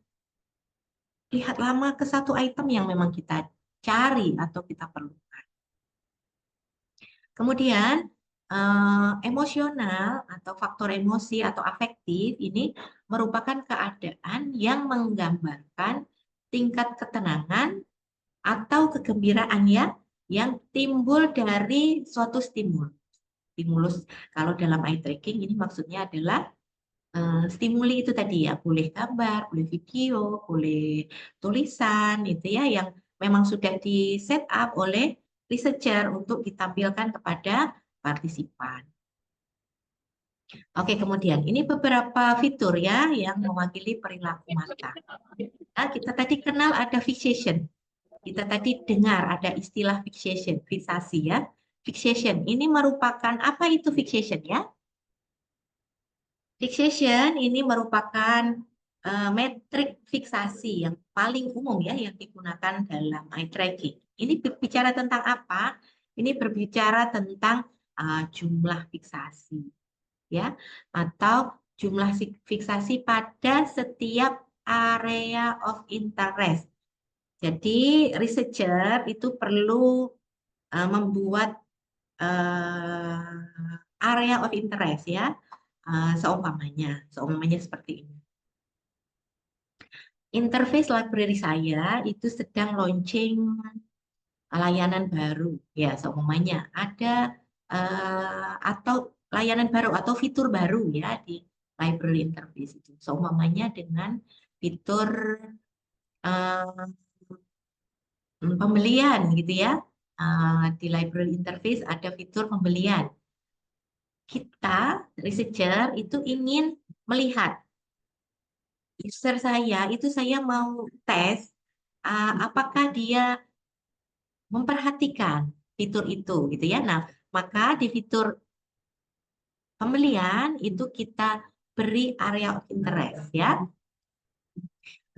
lihat lama ke satu item yang memang kita cari atau kita perlukan. Kemudian emosional atau faktor emosi atau afektif ini merupakan keadaan yang menggambarkan tingkat ketenangan atau kegembiraan ya yang timbul dari suatu stimulus. Kalau dalam eye tracking ini maksudnya adalah stimuli itu tadi ya, boleh gambar, boleh video, boleh tulisan itu ya yang memang sudah di set up oleh researcher untuk ditampilkan kepada partisipan. Oke, kemudian ini beberapa fitur ya yang mewakili perilaku mata. Nah, kita tadi kenal ada fixation. Kita tadi dengar ada istilah fixation, fiksasi ya. Fixation ini merupakan apa itu fixation ya? Fixation ini merupakan metrik fiksasi yang paling umum ya yang digunakan dalam eye tracking. Ini berbicara tentang apa? Ini berbicara tentang jumlah fiksasi ya atau jumlah fiksasi pada setiap area of interest. Jadi researcher itu perlu membuat area of interest ya. Seumpamanya seperti ini. Interface library saya itu sedang launching layanan baru, ya seumpamanya ada atau layanan baru atau fitur baru ya di library interface itu, seumpamanya dengan fitur pembelian gitu ya, di library interface ada fitur pembelian. Kita researcher itu ingin melihat user saya itu saya mau tes apakah dia memperhatikan fitur itu gitu ya. Nah, maka di fitur pembelian itu kita beri area of interest ya.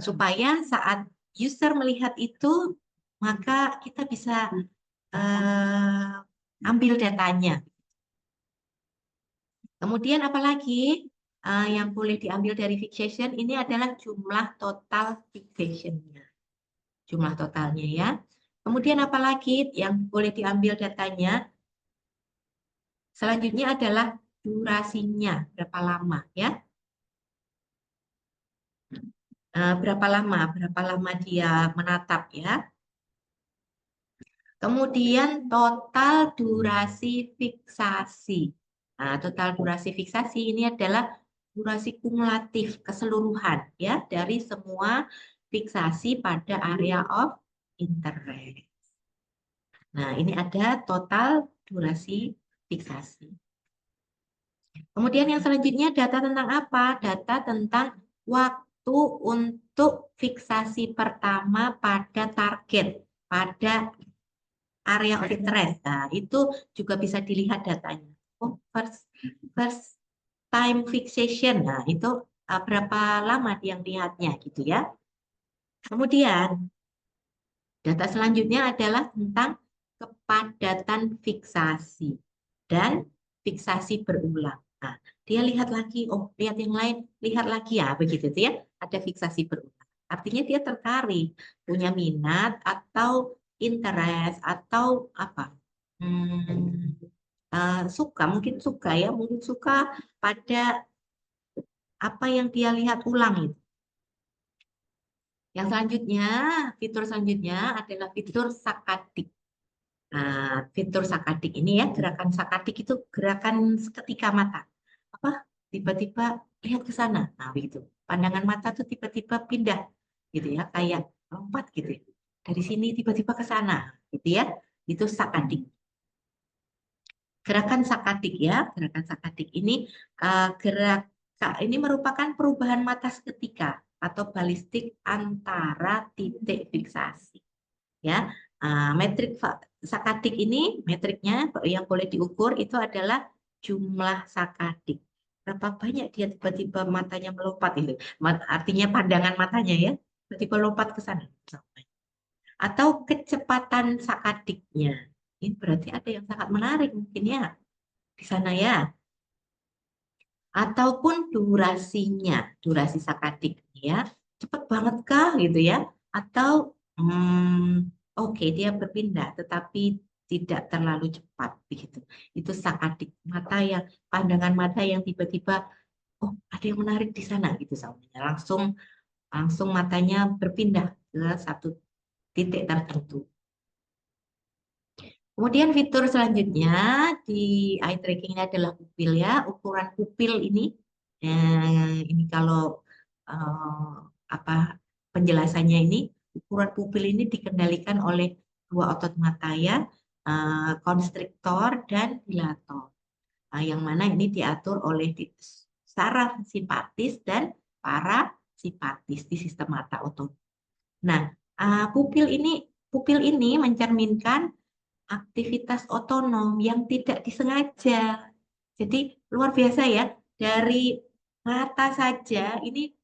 Supaya saat user melihat itu maka kita bisa ambil datanya. Kemudian apalagi yang boleh diambil dari fixation ini adalah jumlah total fixation-nya. Jumlah totalnya ya. Kemudian apalagi yang boleh diambil datanya? Selanjutnya adalah durasinya, berapa lama ya. Berapa lama dia menatap ya. Kemudian total durasi fiksasi. Nah, total durasi fiksasi ini adalah durasi kumulatif keseluruhan ya dari semua fiksasi pada area of interest. Nah, ini ada total durasi fiksasi. Kemudian yang selanjutnya data tentang apa? Data tentang waktu untuk fiksasi pertama pada target, pada area of interest. Nah, itu juga bisa dilihat datanya. Oh, first time fixation. Nah, itu berapa lama dia lihatnya gitu ya. Kemudian data selanjutnya adalah tentang kepadatan fiksasi dan fiksasi berulang. Nah, dia lihat lagi, oh lihat yang lain, lihat lagi ya, begitu tuh ya. Ada fiksasi berulang. Artinya dia tertarik, punya minat atau interest atau apa? Suka, mungkin suka ya, mungkin suka pada apa yang dia lihat ulang itu. Yang selanjutnya, fitur selanjutnya adalah fitur sakadik. Nah, fitur sakadik ini ya, gerakan sakadik itu gerakan seketika mata. Apa? Tiba-tiba lihat ke sana. Nah, begitu. Pandangan mata tuh tiba-tiba pindah gitu ya, kayak lompat gitu ya. Dari sini tiba-tiba ke sana, gitu ya. Itu sakadik. Gerakan sakadik ya, gerakan sakadik ini ini merupakan perubahan mata seketika atau balistik antara titik fiksasi. Ya, metrik sakadik ini, metriknya yang boleh diukur itu adalah jumlah sakadik. Berapa banyak dia tiba-tiba matanya melompat itu. Artinya pandangan matanya ya, tiba-tiba lompat ke sana. Atau kecepatan sakadiknya. Ini berarti ada yang sangat menarik mungkin ya di sana ya. Ataupun durasinya, durasi sakadik ya. Cepat banget kah gitu ya? Atau oke, dia berpindah tetapi tidak terlalu cepat begitu. Itu sakadik mata yang pandangan mata yang tiba-tiba oh ada yang menarik di sana gitu soalnya. Langsung matanya berpindah ke satu titik tertentu. Kemudian fitur selanjutnya di eye tracking ini adalah pupil ya, ukuran pupil ini. Ini kalau apa penjelasannya ini, ukuran pupil ini dikendalikan oleh dua otot mata ya, konstriktor dan dilator. Yang mana ini diatur oleh saraf simpatis dan parasimpatis di sistem mata otot. Nah, pupil ini mencerminkan aktivitas otonom yang tidak disengaja. Jadi luar biasa ya, dari mata saja ini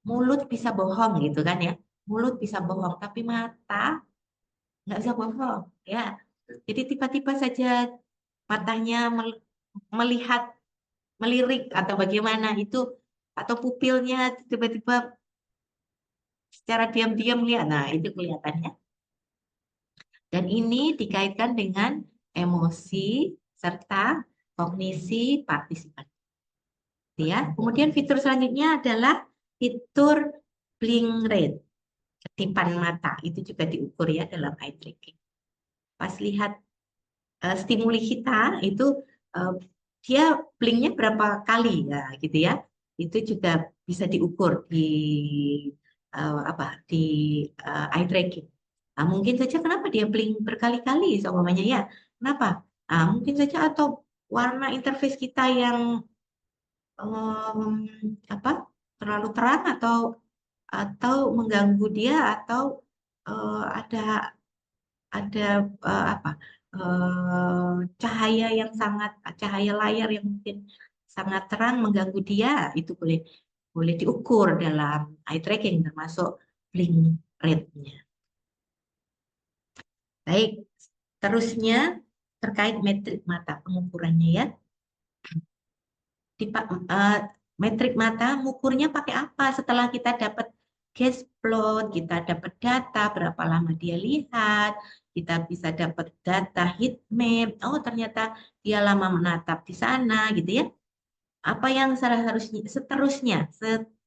mulut bisa bohong gitu kan ya. Mulut bisa bohong, tapi mata nggak bisa bohong ya. Jadi tiba-tiba saja matanya melihat, melirik atau bagaimana itu, atau pupilnya tiba-tiba secara diam-diam lihat. Nah, itu kelihatannya. Dan ini dikaitkan dengan emosi serta kognisi partisipatif. Ya. Kemudian fitur selanjutnya adalah fitur blink rate, kedipan mata. Itu juga diukur ya dalam eye tracking. Pas lihat stimuli kita itu dia blinknya berapa kali ya gitu ya. Itu juga bisa diukur di eye tracking. Nah, mungkin saja kenapa dia blink berkali-kali seumpamanya ya. Kenapa? Mungkin saja atau warna interface kita yang terlalu terang atau mengganggu dia atau ada cahaya yang cahaya layar yang mungkin sangat terang mengganggu dia, itu boleh diukur dalam eye tracking termasuk blink rate-nya. Baik, terusnya terkait metrik mata pengukurannya ya. Metrik mata mengukurnya pakai apa? Setelah kita dapat gaze plot, kita dapat data berapa lama dia lihat, kita bisa dapat data heat map. Oh, ternyata dia lama menatap di sana gitu ya. Apa yang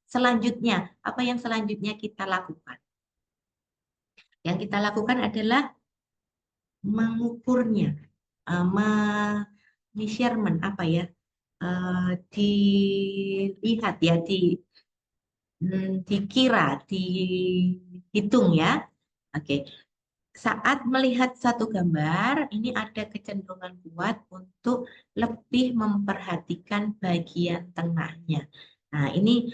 selanjutnya, apa yang selanjutnya kita lakukan? Yang kita lakukan adalah mengukurnya, measurement apa ya? Dilihat ya, dikira, dihitung ya. Oke. Saat melihat satu gambar, ini ada kecenderungan kuat untuk lebih memperhatikan bagian tengahnya. Nah, ini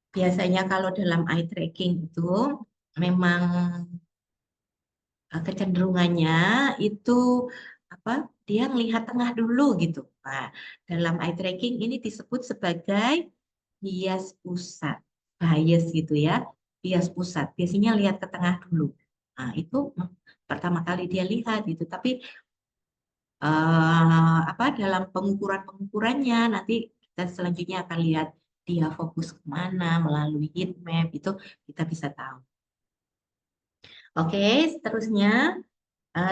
biasanya kalau dalam eye tracking itu memang kecenderungannya itu apa? Dia melihat tengah dulu gitu. Nah, dalam eye tracking ini disebut sebagai bias pusat, bias gitu ya, bias pusat. Biasanya lihat ke tengah dulu. Nah, itu pertama kali dia lihat gitu. Tapi apa dalam pengukurannya nanti kita selanjutnya akan lihat dia fokus kemana melalui heat map itu kita bisa tahu. Oke, seterusnya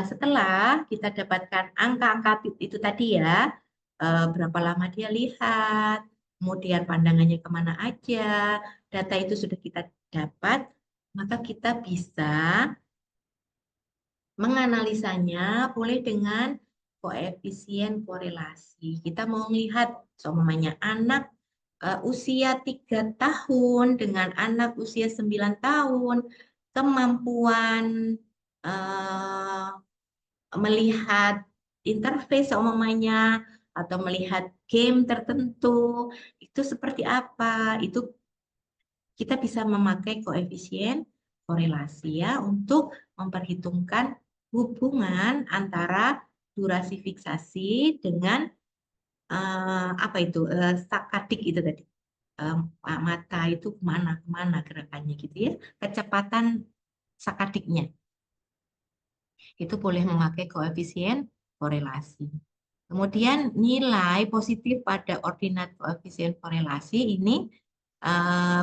setelah kita dapatkan angka-angka itu tadi ya, berapa lama dia lihat, kemudian pandangannya kemana aja, data itu sudah kita dapat, maka kita bisa menganalisanya boleh dengan koefisien korelasi. Kita mau melihat, seumpamanya anak usia 3 tahun dengan anak usia 9 tahun, kemampuan eh, melihat interface seumpamanya atau melihat game tertentu itu seperti apa, itu kita bisa memakai koefisien korelasi ya untuk memperhitungkan hubungan antara durasi fiksasi dengan apa itu sakadik itu tadi. Mata itu kemana gerakannya gitu ya, kecepatan sakadiknya itu boleh memakai koefisien korelasi. Kemudian nilai positif pada ordinat koefisien korelasi ini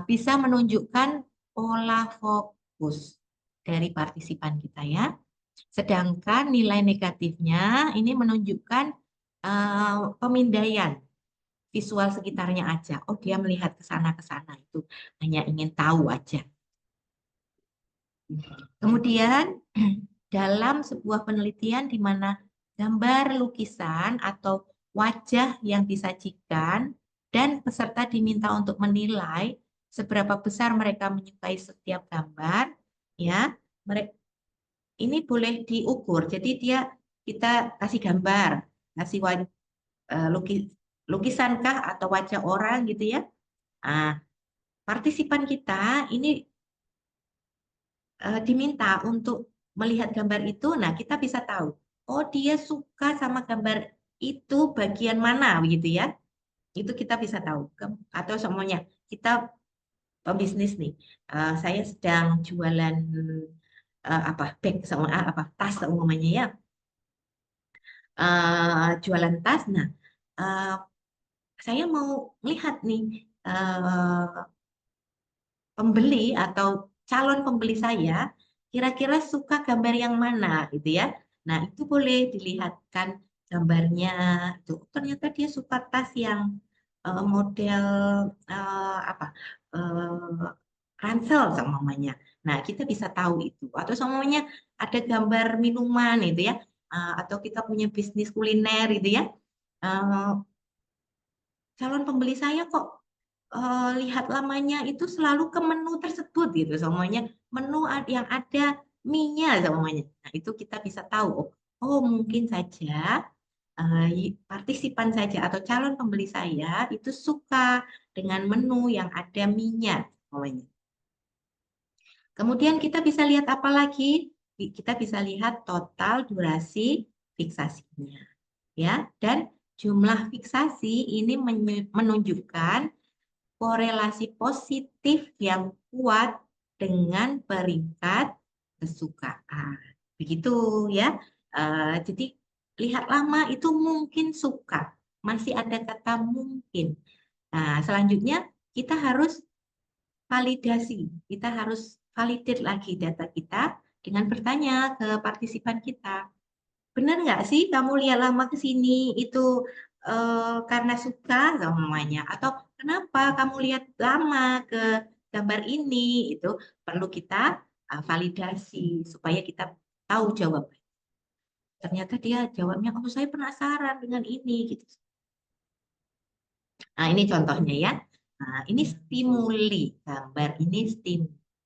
bisa menunjukkan pola fokus dari partisipan kita ya. Sedangkan nilai negatifnya ini menunjukkan pemindaian visual sekitarnya aja. Oh, dia melihat ke sana itu hanya ingin tahu aja. Kemudian dalam sebuah penelitian di mana gambar lukisan atau wajah yang disajikan dan peserta diminta untuk menilai seberapa besar mereka menyukai setiap gambar, ya, mereka ini boleh diukur. Jadi kita kasih gambar, kasih lukisan kah atau wajah orang gitu ya. Nah, partisipan kita ini diminta untuk melihat gambar itu, nah kita bisa tahu, oh dia suka sama gambar itu bagian mana begitu ya. Itu kita bisa tahu. Atau semuanya, kita pebisnis nih, saya sedang jualan apa bag sama apa tas umumnya ya, jualan tas. Nah, saya mau lihat nih pembeli atau calon pembeli saya kira-kira suka gambar yang mana gitu ya. Nah, itu boleh dilihatkan gambarnya. Itu ternyata dia suka tas yang model apa? Ransel namanya. Nah, kita bisa tahu itu. Atau semuanya ada gambar minuman itu ya. Atau kita punya bisnis kuliner itu ya. Calon pembeli saya kok lihat lamanya itu selalu ke menu tersebut gitu, semuanya menu yang ada mie-nya semuanya. Nah, itu kita bisa tahu, oh mungkin saja partisipan saja atau calon pembeli saya itu suka dengan menu yang ada mie-nya semuanya. Kemudian kita bisa lihat apa lagi? Kita bisa lihat total durasi fiksasinya, ya. Dan jumlah fiksasi ini menunjukkan korelasi positif yang kuat dengan peringkat kesukaan. Begitu ya. Jadi lihat lama itu mungkin suka. Masih ada kata mungkin. Nah, selanjutnya kita harus validasi. Kita harus validate lagi data kita dengan bertanya ke partisipan kita. Benar nggak sih kamu lihat lama ke sini itu karena suka semuanya? Atau kenapa kamu lihat lama ke gambar ini? Itu perlu kita validasi supaya kita tahu jawaban. Ternyata dia jawabnya, oh saya penasaran dengan ini gitu. Nah, ini contohnya ya. Nah, ini stimuli gambar, ini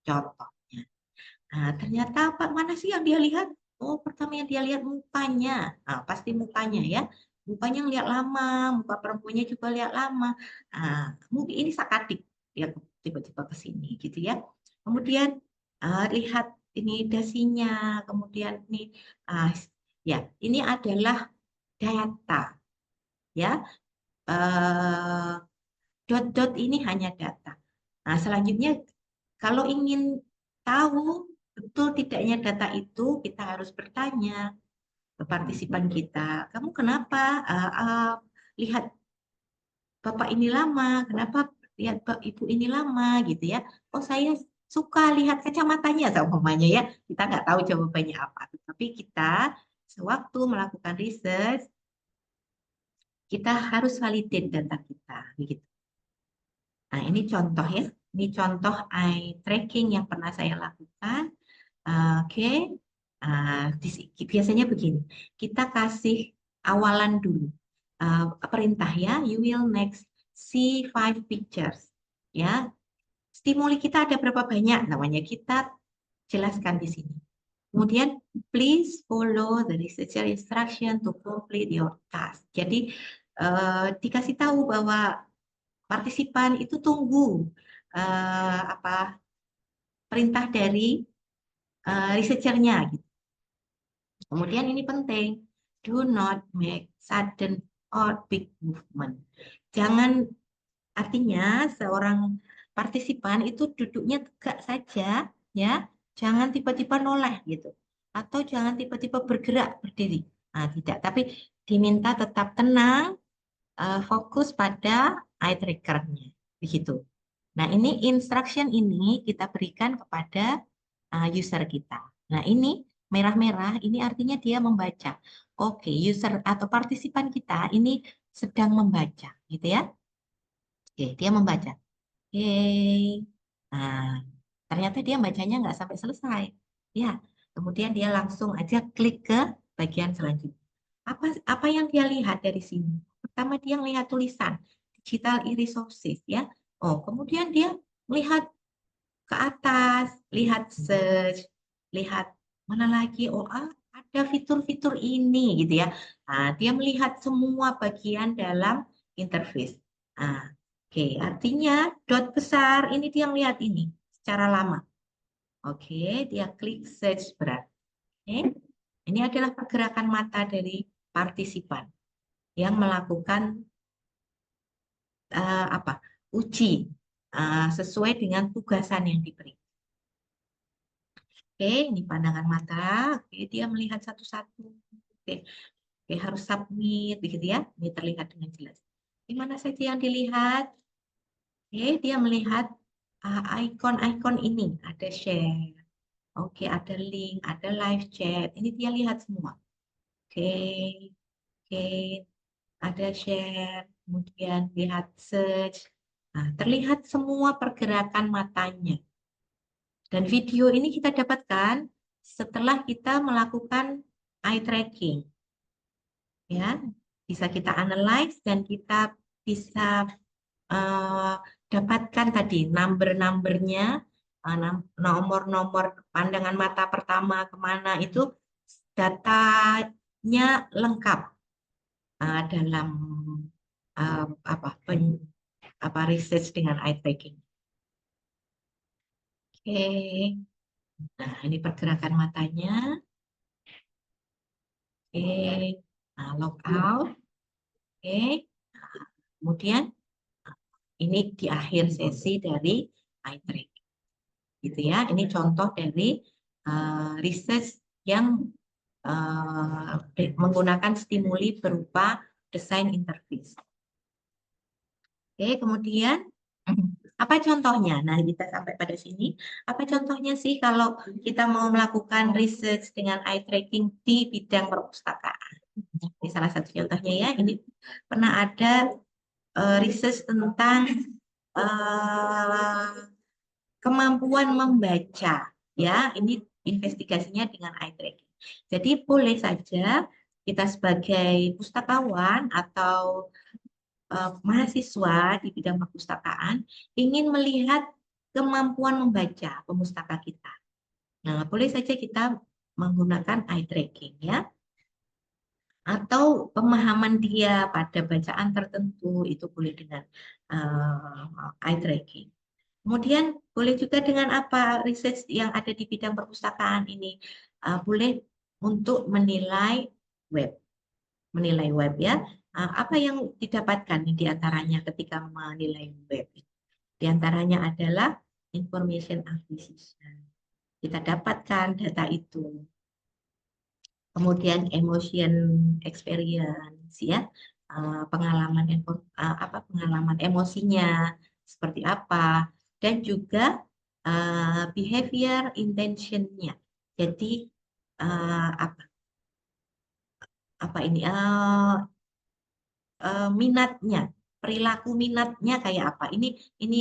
contohnya. Nah, ternyata apa mana sih yang dia lihat? Oh, pertama yang dia lihat mukanya. Nah, pasti mukanya ya. Mukanya ngeliat lama, muka perempuannya juga lihat lama. Nah, mungkin ini sakadik. Dia tiba-tiba ke sini gitu ya. Kemudian lihat ini dasinya, kemudian ini ya ini adalah data ya. Dot-dot ini hanya data. Nah, selanjutnya kalau ingin tahu betul tidaknya data itu, kita harus bertanya ke partisipan kita, kamu kenapa lihat Bapak ini lama, kenapa lihat Ibu ini lama gitu ya. Oh, saya suka lihat kacamatanya umpamanya ya. Kita nggak tahu jawabannya apa. Tapi kita sewaktu melakukan research, kita harus validate data kita. Begitu. Nah, ini contoh ya. Ini contoh eye tracking yang pernah saya lakukan. Oke. Biasanya begini. Kita kasih awalan dulu. Perintah ya, you will next see 5 pictures. Ya, stimuli kita ada berapa banyak namanya, kita jelaskan di sini. Kemudian, please follow the researcher instruction to complete your task. Jadi, dikasih tahu bahwa partisipan itu tunggu perintah dari researchernya. Gitu. Kemudian ini penting, do not make sudden or big movement. Jangan, artinya seorang partisipan itu duduknya tegak saja, ya, jangan tiba-tiba noleh gitu, atau jangan tiba-tiba bergerak berdiri. Nah, tidak, tapi diminta tetap tenang, fokus pada eye trackernya, begitu. Nah, ini instruction ini kita berikan kepada user kita. Nah, ini merah-merah, ini artinya dia membaca. Oke, user atau partisipan kita ini sedang membaca, gitu ya. Oke, dia membaca. Oke, nah, ternyata dia bacanya nggak sampai selesai. Ya, kemudian dia langsung aja klik ke bagian selanjutnya. Apa yang dia lihat dari sini? Pertama dia melihat tulisan digital e-resources ya. Oh, kemudian dia melihat ke atas, lihat search, lihat mana lagi, oh ada fitur-fitur ini gitu ya. Nah, dia melihat semua bagian dalam interface. Nah, oke, artinya dot besar ini dia melihat ini secara lama. Oke, dia klik search berat. Oke. Ini adalah pergerakan mata dari partisipan yang melakukan uji sesuai dengan tugasan yang diberi. Oke, ini pandangan mata. Oke, dia melihat satu-satu. Oke, harus submit, begitu ya. Ini terlihat dengan jelas. Di mana saja yang dilihat? Oke, dia melihat icon-icon ini. Ada share. Oke, ada link, ada live chat. Ini dia lihat semua. Oke, oke. Ada share, kemudian lihat search. Nah, terlihat semua pergerakan matanya. Dan video ini kita dapatkan setelah kita melakukan eye tracking. Ya, bisa kita analyze dan kita bisa dapatkan tadi number-numbernya, nomor-nomor pandangan mata pertama kemana itu datanya lengkap dalam research dengan eye tracking. Oke, nah ini pergerakan matanya. Oke, nah, log out. Oke, nah, kemudian ini di akhir sesi dari eye tracking. Gitu ya, ini contoh dari research yang menggunakan stimuli berupa desain interface. Oke, kemudian apa contohnya? Nah, kita sampai pada sini. Apa contohnya sih kalau kita mau melakukan research dengan eye tracking di bidang perpustakaan? Ini salah satu contohnya ya. Ini pernah ada research tentang kemampuan membaca. Ya, ini investigasinya dengan eye tracking. Jadi boleh saja kita sebagai pustakawan atau mahasiswa di bidang perpustakaan ingin melihat kemampuan membaca pemustaka kita. Nah, boleh saja kita menggunakan eye tracking ya. Atau pemahaman dia pada bacaan tertentu itu boleh dengan eye tracking. Kemudian boleh juga dengan apa research yang ada di bidang perpustakaan ini. Boleh untuk menilai web. Menilai web ya. Apa yang didapatkan di antaranya ketika menilai web? Di antaranya adalah information acquisition. Kita dapatkan data itu. Kemudian emotion experience ya. Pengalaman emosinya seperti apa, dan juga behavior intentionnya. Jadi apa ini minatnya, perilaku minatnya kayak apa. Ini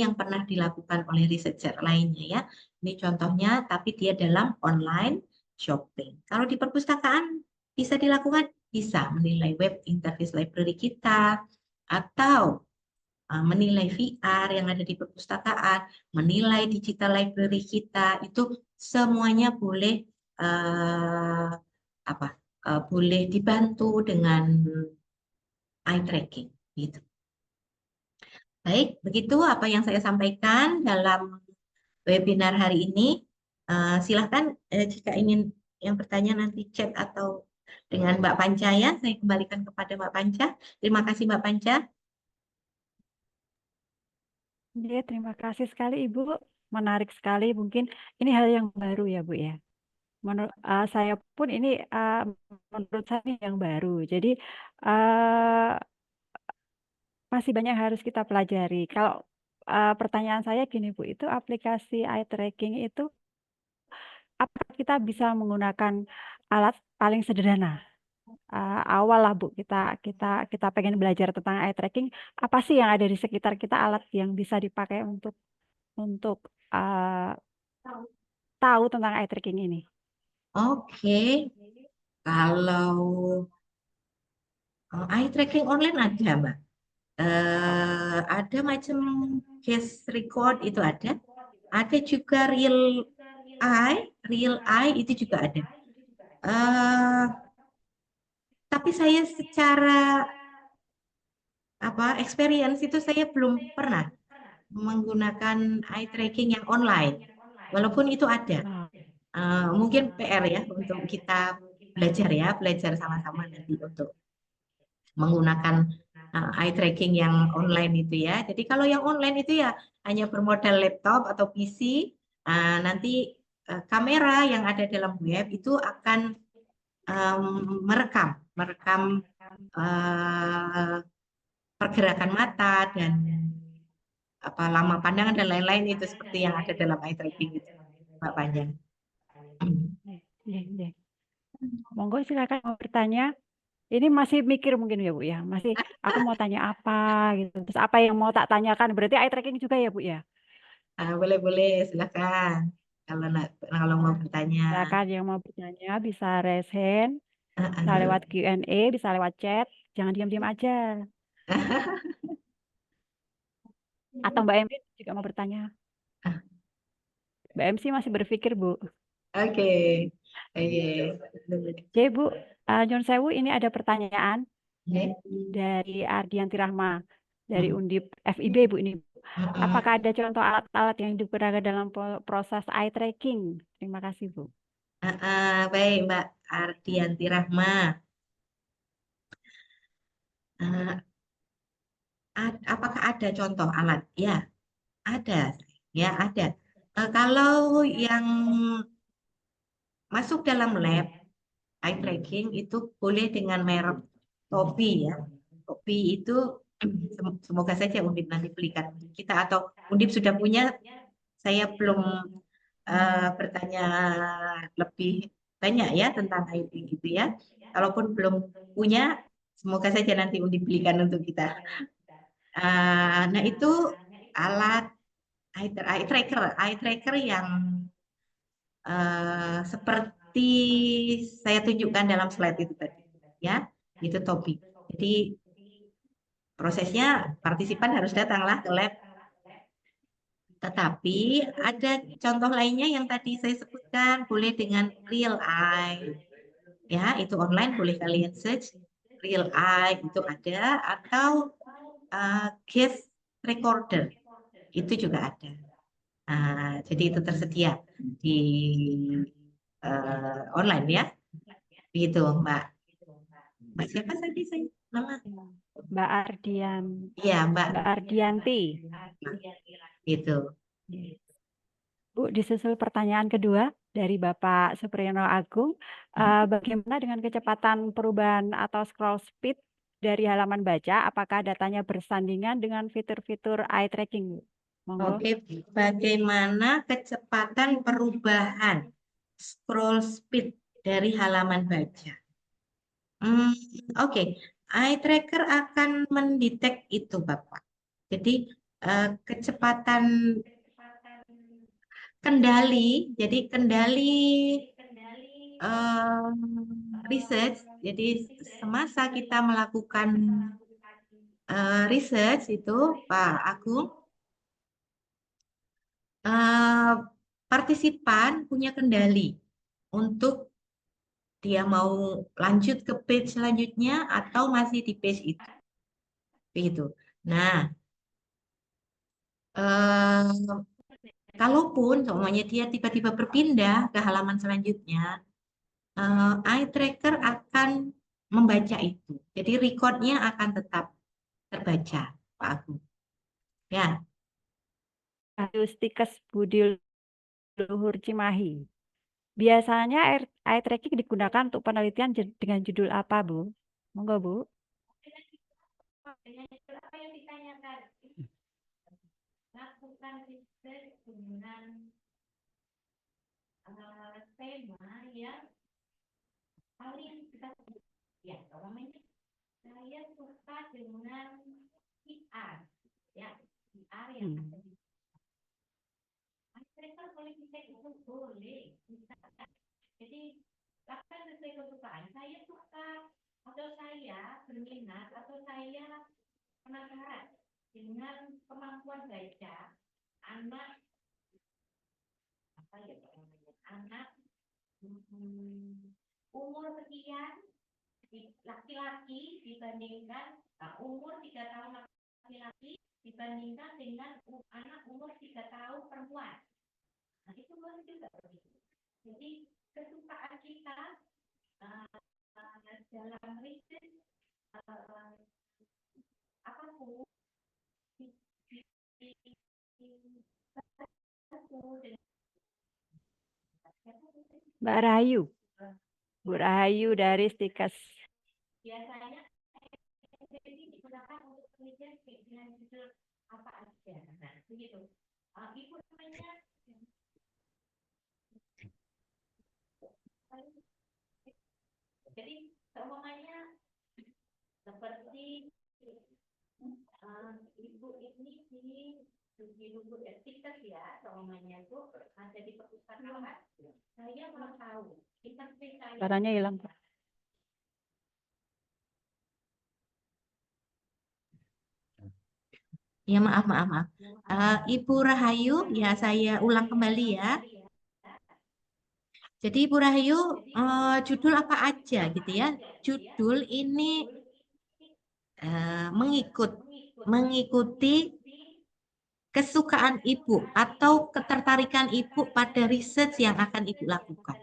yang pernah dilakukan oleh researcher lainnya ya. Ini contohnya, tapi dia dalam online shopping. Kalau di perpustakaan bisa dilakukan, bisa menilai web interface library kita, atau menilai VR yang ada di perpustakaan, menilai digital library kita, itu semuanya boleh boleh dibantu dengan eye tracking gitu. Baik, begitu apa yang saya sampaikan dalam webinar hari ini. Silahkan jika ingin yang bertanya nanti chat atau dengan Mbak Panca ya, saya kembalikan kepada Mbak Panca. Terima kasih Mbak Panca. Ya, terima kasih sekali Ibu. Menarik sekali. Mungkin ini hal yang baru ya Bu ya. Menurut saya pun ini menurut saya ini yang baru. Jadi masih banyak yang harus kita pelajari. Kalau pertanyaan saya gini Bu, itu aplikasi eye tracking itu apa kita bisa menggunakan alat paling sederhana? Awal lah Bu, kita pengen belajar tentang eye tracking. Apa sih yang ada di sekitar kita alat yang bisa dipakai untuk tahu tentang eye tracking ini? Oke, kalau eye tracking online ada Mbak. Ada macam case record itu ada. Ada juga real eye itu juga ada. Tapi saya secara experience itu saya belum pernah menggunakan eye tracking yang online. Walaupun itu ada. Mungkin PR ya untuk kita belajar sama-sama nanti untuk menggunakan eye tracking yang online itu ya. Jadi kalau yang online itu ya hanya bermodal laptop atau PC, nanti kamera yang ada dalam web itu akan merekam pergerakan mata dan lama pandangan dan lain-lain, itu seperti yang ada dalam eye tracking itu, Mbak Panjang. Monggo silakan mau bertanya. Ini masih mikir mungkin ya Bu ya. Masih aku mau tanya apa gitu. Terus apa yang mau tak tanyakan? Berarti eye tracking juga ya Bu ya? Boleh silakan kalau mau bertanya. Silakan yang mau bertanya bisa raise hand, bisa lewat Q&A, bisa lewat chat. Jangan diam-diam aja. Atau Mbak MC juga mau bertanya. Mbak MC masih berpikir Bu. Oke. Oke Bu, Nyon Sewu ini ada pertanyaan dari Ardianti Rahma dari Undip FIB Bu ini. Apakah ada contoh alat-alat yang digunakan dalam proses eye tracking? Terima kasih Bu. Baik Mbak Ardianti Rahma. Apakah ada contoh alat? Ya, ada. Ya, ada. Kalau yang masuk dalam lab eye tracking itu boleh dengan merek topi ya. Topi itu semoga saja Undip nanti belikan untuk kita, atau Undip sudah punya. Saya belum bertanya lebih banyak ya tentang IT gitu ya. Kalaupun belum punya, semoga saja nanti Undip belikan untuk kita. Nah itu alat eye tracker yang seperti saya tunjukkan dalam slide itu tadi ya, itu topi. Jadi prosesnya partisipan harus datanglah ke lab. Tetapi ada contoh lainnya yang tadi saya sebutkan, boleh dengan real eye. Ya, itu online boleh kalian search real eye itu ada, atau case recorder itu juga ada. Jadi itu tersedia di online ya. Begitu, Mbak. Mbak siapa tadi saya nama? Mbak Ardian, Iya, Mbak. Mbak Ardianti. Gitu. Bu, disusul pertanyaan kedua dari Bapak Supriyono Agung. Bagaimana dengan kecepatan perubahan atau scroll speed dari halaman baca? Apakah datanya bersandingan dengan fitur-fitur eye tracking, Bu? Monggo. Oke, bagaimana kecepatan perubahan scroll speed dari halaman baca? Oke, eye tracker akan mendetek itu, Bapak. Jadi kecepatan kendali, jadi kendali research. Jadi semasa kita melakukan research itu, Pak Agung, partisipan punya kendali untuk dia mau lanjut ke page selanjutnya atau masih di page itu. Begitu. Nah, kalaupun semuanya dia tiba-tiba berpindah ke halaman selanjutnya, eye tracker akan membaca itu. Jadi recordnya akan tetap terbaca, Pak Agung. Ya. Justikes Budi Luhur Cimahi. Biasanya eye tracking digunakan untuk penelitian dengan judul apa, Bu? Monggo, Bu. Lakukan riset dengan tema yang paling kita ya, namanya saya suka dengan PR, ya PR yang ada di mereka politik itu boleh bisa. Jadi lakukan sesuai kesukaan. Saya suka atau saya berminat atau saya penasaran dengan kemampuan baca anak apa ya anak umur sekian laki-laki dibandingkan umur 3 tahun laki-laki dibandingkan dengan anak umur 3 tahun perempuan. Nah, itu boleh juga begitu. Jadi kesukaan kita dalam riset apapun Mbak Rahayu. Bu Rahayu dari Stikes. Biasanya ini digunakan untuk penelitian dengan judul apa aja. Nah, begitu. Ibu namanya jadi semuanya seperti ibu ini di Luhur Stikes ya, semuanya itu ada di perpustakaan. Saya mau tahu interface saya. Suaranya hilang, Pak. Ya, maaf. Ibu Rahayu, ya saya ulang kembali ya. Jadi Ibu Rahayu, judul apa aja gitu ya? Judul ini mengikuti kesukaan Ibu atau ketertarikan Ibu pada riset yang akan Ibu lakukan.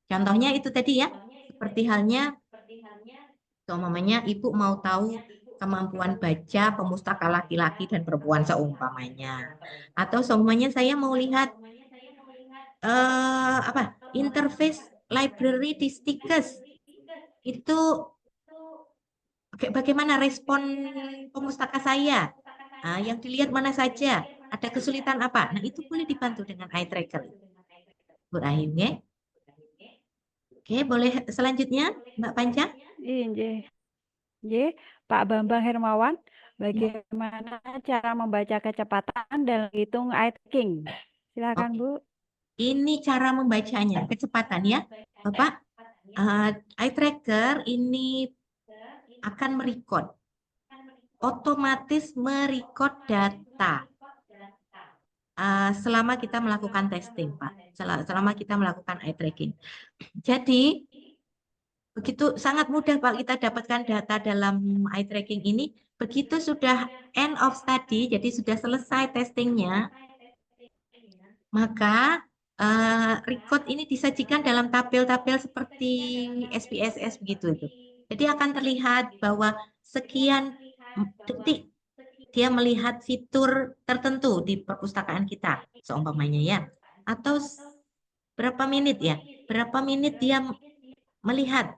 Contohnya itu tadi ya, seperti halnya, umpamanya Ibu mau tahu kemampuan baca pemustaka laki-laki dan perempuan seumpamanya. Atau seumpamanya saya mau lihat interface library di Stikes. Itu bagaimana respon pemustaka saya? Yang dilihat mana saja? Ada kesulitan apa? Nah, itu boleh dibantu dengan eye tracker. Bu Rahim, ya? Oke, boleh selanjutnya, Mbak Panca? Iya, Pak Bambang Hermawan, bagaimana cara membaca kecepatan dan hitung eye tracking? Silakan, Bu. Ini cara membacanya, kecepatan ya, Bapak. Eye tracker ini akan merecord, otomatis merecord data selama kita melakukan testing, Pak. Selama kita melakukan eye tracking. Jadi begitu sangat mudah Pak kita dapatkan data dalam eye tracking ini. Begitu sudah end of study, jadi sudah selesai testingnya, maka record ini disajikan dalam tabel-tabel seperti SPSS begitu itu. Jadi akan terlihat bahwa sekian detik dia melihat fitur tertentu di perpustakaan kita, seumpamanya ya. Atau berapa menit ya? Berapa menit dia melihat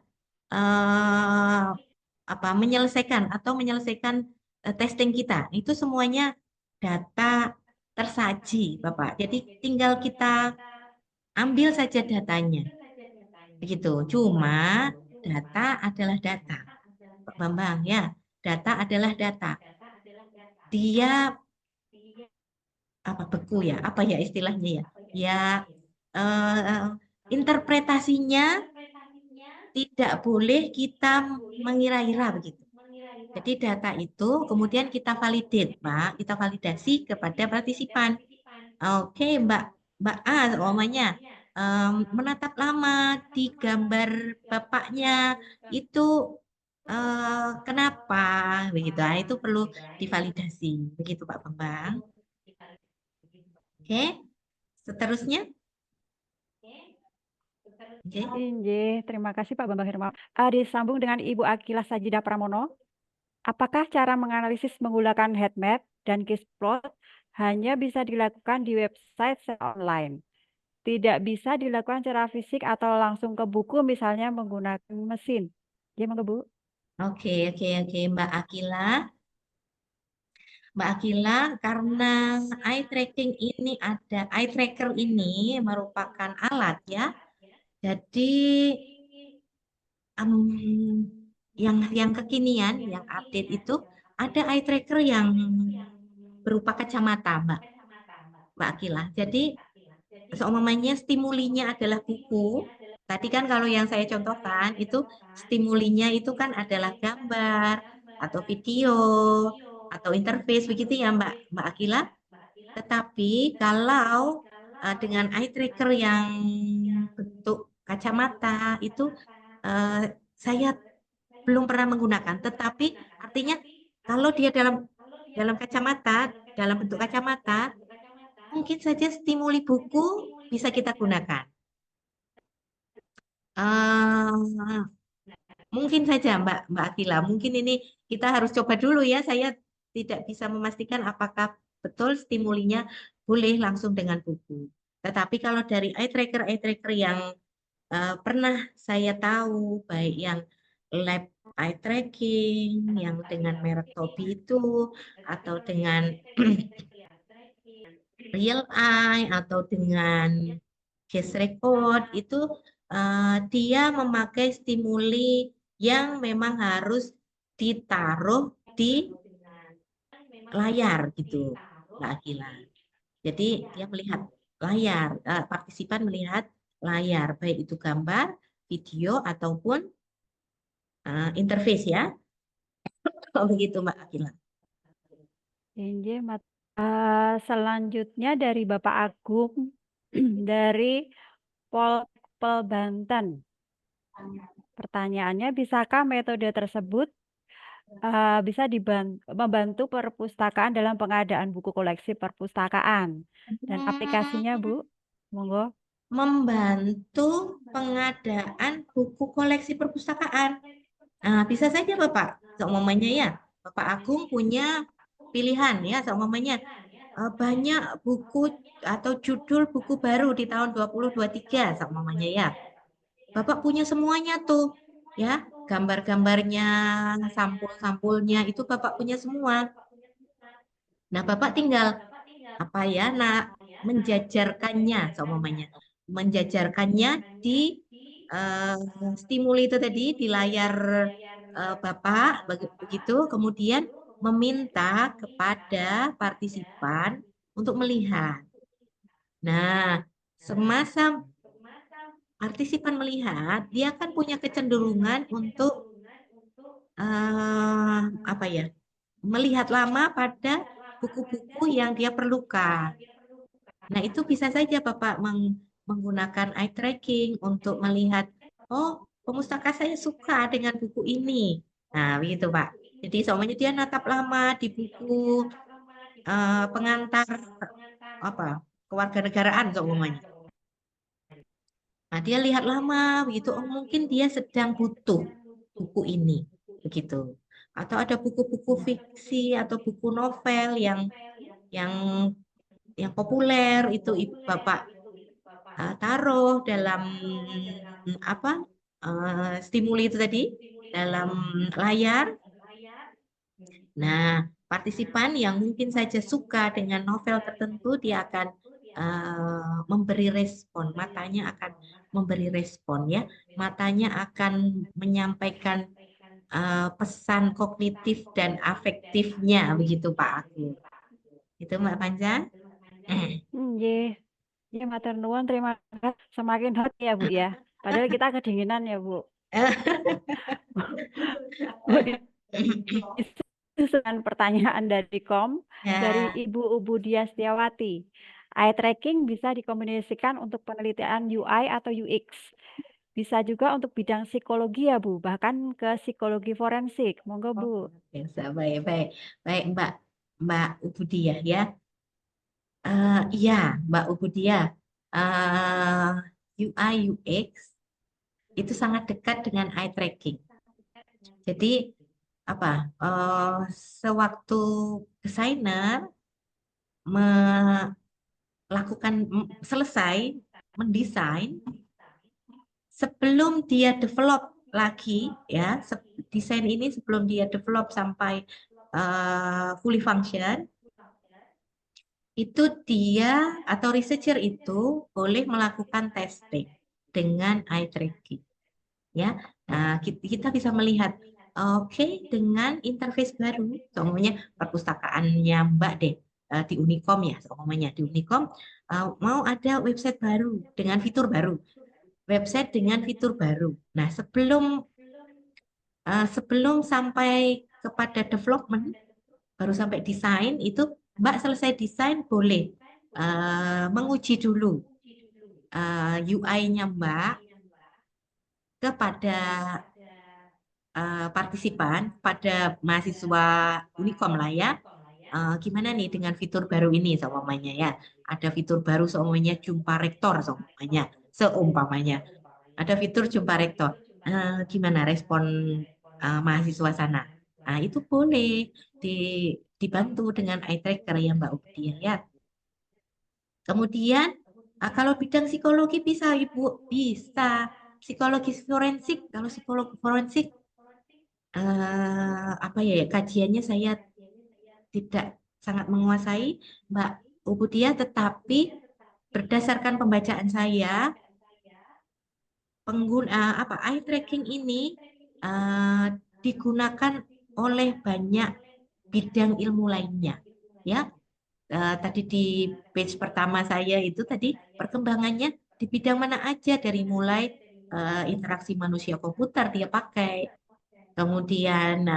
menyelesaikan testing kita. Itu semuanya data tersaji, Bapak. Jadi tinggal kita ambil saja datanya. Begitu. Cuma data adalah data. Pak Bambang ya, data adalah data. Dia beku ya? Apa ya istilahnya ya? Ya interpretasinya tidak boleh kita mengira-ira begitu. Jadi data itu kemudian kita validate, Pak. Kita validasi kepada partisipan. Oke, Mbak A umpamanya menatap lama di gambar bapaknya itu kenapa begitu? Nah, itu perlu divalidasi. Begitu Pak Bambang. Oke. Seterusnya. Oke. Inje, terima kasih Pak Bambang Hermawan. Disambung dengan Ibu Akila Sajidah Pramono. Apakah cara menganalisis menggunakan heat map dan case plot hanya bisa dilakukan di website secara online? Tidak bisa dilakukan secara fisik atau langsung ke buku, misalnya menggunakan mesin. Gimana, Bu? Oke, Mbak Akila. Mbak Akila, karena eye tracker ini merupakan alat ya. Jadi yang kekinian, yang update itu ada eye tracker yang berupa kacamata, Mbak Akila. Jadi seumpamanya stimulinya adalah buku. Tadi kan kalau yang saya contohkan itu stimulinya itu kan adalah gambar atau video atau interface begitu ya Mbak Akila. Tetapi kalau dengan eye tracker yang bentuk kacamata itu saya belum pernah menggunakan. Tetapi artinya kalau dia dalam kacamata, dalam bentuk kacamata, mungkin saja stimuli buku bisa kita gunakan. Mungkin saja Mbak Akila, mungkin ini kita harus coba dulu ya. Saya tidak bisa memastikan apakah betul stimulinya boleh langsung dengan buku. Tetapi kalau dari eye tracker yang pernah saya tahu, baik yang lab eye tracking, yang dengan merek Tobii itu, atau dengan real eye, atau dengan case record, itu dia memakai stimuli yang memang harus ditaruh di layar gitu, Mbak Akila. Jadi dia melihat layar, partisipan melihat layar, baik itu gambar, video, ataupun interface ya. Kalau begitu Mbak Akila. Selanjutnya dari Bapak Agung dari Polpel Banten. Pertanyaannya, bisakah metode tersebut bisa membantu perpustakaan dalam pengadaan buku koleksi perpustakaan? Dan aplikasinya, Bu? Monggo. Membantu pengadaan buku koleksi perpustakaan. Bisa saja Bapak, seumpamanya ya, Bapak Agung punya pilihan ya, seumpamanya banyak buku atau judul buku baru di tahun 2023, seumpamanya ya. Bapak punya semuanya tuh, ya, gambar-gambarnya, sampul-sampulnya itu Bapak punya semua. Nah, Bapak tinggal menjajarkannya, seumpamanya, menjajarkannya di stimuli itu tadi di layar Bapak begitu, kemudian meminta kepada partisipan untuk melihat. Nah, semasa partisipan melihat, dia kan punya kecenderungan untuk melihat lama pada buku-buku yang dia perlukan. Nah, itu bisa saja Bapak menggunakan eye tracking untuk melihat, oh, pemustaka saya suka dengan buku ini. Nah, begitu Pak. Jadi soalnya dia natap lama di buku pengantar kewarganegaraan seumpamanya. Nah, dia lihat lama begitu, oh mungkin dia sedang butuh buku ini, begitu. Atau ada buku-buku fiksi atau buku novel yang populer itu Bapak taruh dalam apa stimuli itu tadi dalam layar. Nah, partisipan yang mungkin saja suka dengan novel tertentu, dia akan memberi respon, matanya akan memberi respon ya, matanya akan menyampaikan pesan kognitif dan afektifnya begitu Pak Aku. Itu Mbak Panja. Nggih. Ya, matur nuwun, terima kasih. Semakin hot ya, Bu ya. Padahal kita kedinginan ya, Bu. Bu, dengan pertanyaan dari dari Ya, Ibu Ubudia Setiawati. Eye tracking bisa dikombinasikan untuk penelitian UI atau UX. Bisa juga untuk bidang psikologi ya, Bu, bahkan ke psikologi forensik. Monggo, Bu. biasa baik Mbak Ubudiah ya. Iya Mbak Ubudiah, UI UX itu sangat dekat dengan eye tracking. Jadi apa? Sewaktu desainer selesai mendesain, sebelum dia develop lagi ya, desain ini sebelum dia develop sampai fully function, itu dia atau researcher itu boleh melakukan testing dengan eye tracking ya. Nah, kita bisa melihat oke, dengan interface baru, semuanya perpustakaannya Mbak deh di Unicom ya, semuanya di Unicom mau ada website baru dengan fitur baru, website dengan fitur baru. Nah, sebelum sampai kepada development, baru sampai desain, itu Mbak selesai desain boleh menguji dulu UI-nya Mbak kepada partisipan, pada mahasiswa Unicom lah ya. Gimana nih dengan fitur baru ini seumpamanya ya. Ada fitur baru seumpamanya jumpa rektor seumpamanya. Ada fitur jumpa rektor. Gimana respon mahasiswa sana? Nah, itu boleh dibantu dengan eye tracker ya Mbak Udia ya. Kemudian kalau bidang psikologi bisa Ibu, bisa psikologi forensik. Kalau psikologi forensik apa ya, kajiannya saya tidak sangat menguasai Mbak Ubudia, tetapi berdasarkan pembacaan saya, eye tracking ini digunakan oleh banyak bidang ilmu lainnya ya. Tadi di page pertama saya itu tadi perkembangannya di bidang mana aja, dari mulai interaksi manusia komputer dia pakai, kemudian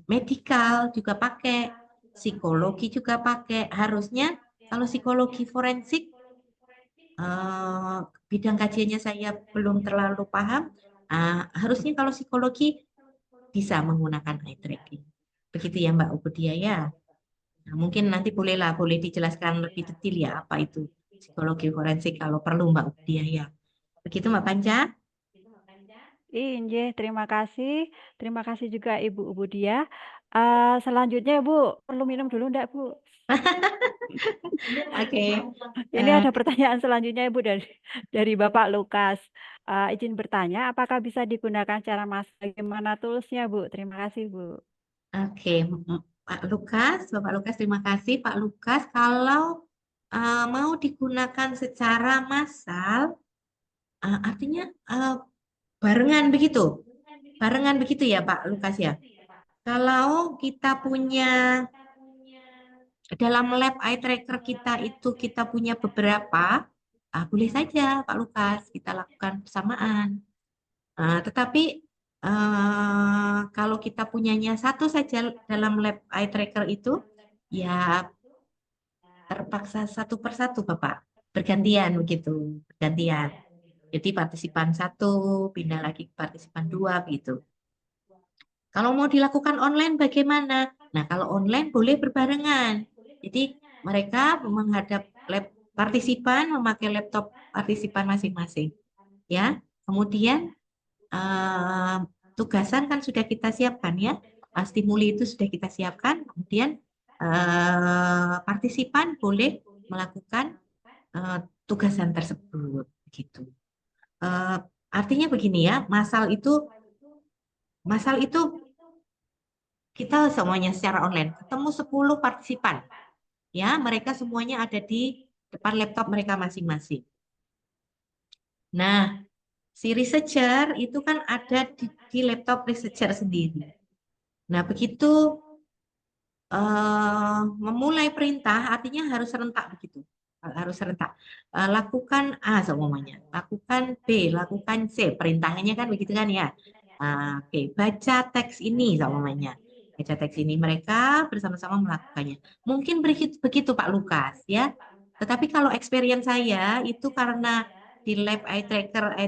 medikal juga pakai, psikologi juga pakai. Harusnya kalau psikologi forensik bidang kajiannya saya belum terlalu paham. Harusnya kalau psikologi bisa menggunakan eye tracking. Begitu ya Mbak Ubudia ya. Nah, mungkin nanti boleh dijelaskan lebih detail ya apa itu psikologi forensik kalau perlu Mbak Ubudia ya. Begitu Mbak Panca. Injih, terima kasih. Terima kasih juga Ibu Ubudia. Selanjutnya Bu, perlu minum dulu enggak Bu? Oke. Ini ada pertanyaan selanjutnya Ibu dari Bapak Lukas. Izin bertanya, apakah bisa digunakan cara bagaimana toolsnya Bu? Terima kasih Bu. Oke, Pak Lukas, Bapak Lukas, terima kasih Pak Lukas. Kalau mau digunakan secara massal, artinya barengan begitu ya Pak Lukas ya. Kalau kita punya dalam lab eye tracker kita itu kita punya beberapa, boleh saja Pak Lukas kita lakukan bersamaan. Tetapi kalau kita punyanya satu saja dalam lab eye tracker itu, ya terpaksa satu persatu Bapak, bergantian begitu, bergantian. Jadi partisipan satu pindah lagi ke partisipan dua begitu. Kalau mau dilakukan online bagaimana? Nah, kalau online boleh berbarengan. Jadi mereka menghadap partisipan memakai laptop partisipan masing-masing. Ya, kemudian tugasan kan sudah kita siapkan ya, stimuli itu sudah kita siapkan. Kemudian partisipan boleh melakukan tugasan tersebut, gitu. Artinya begini ya, masal itu kita semuanya secara online ketemu 10 partisipan, ya mereka semuanya ada di depan laptop mereka masing-masing. Nah, si researcher itu kan ada di laptop researcher sendiri. Nah, begitu memulai perintah artinya harus serentak begitu. Harus serentak. Lakukan A semuanya, lakukan B, lakukan C. Perintahnya kan begitu kan ya. Oke, baca teks ini semuanya. Baca teks ini mereka bersama-sama melakukannya. Mungkin begitu Pak Lukas ya. Tetapi kalau experience saya itu karena di lab eye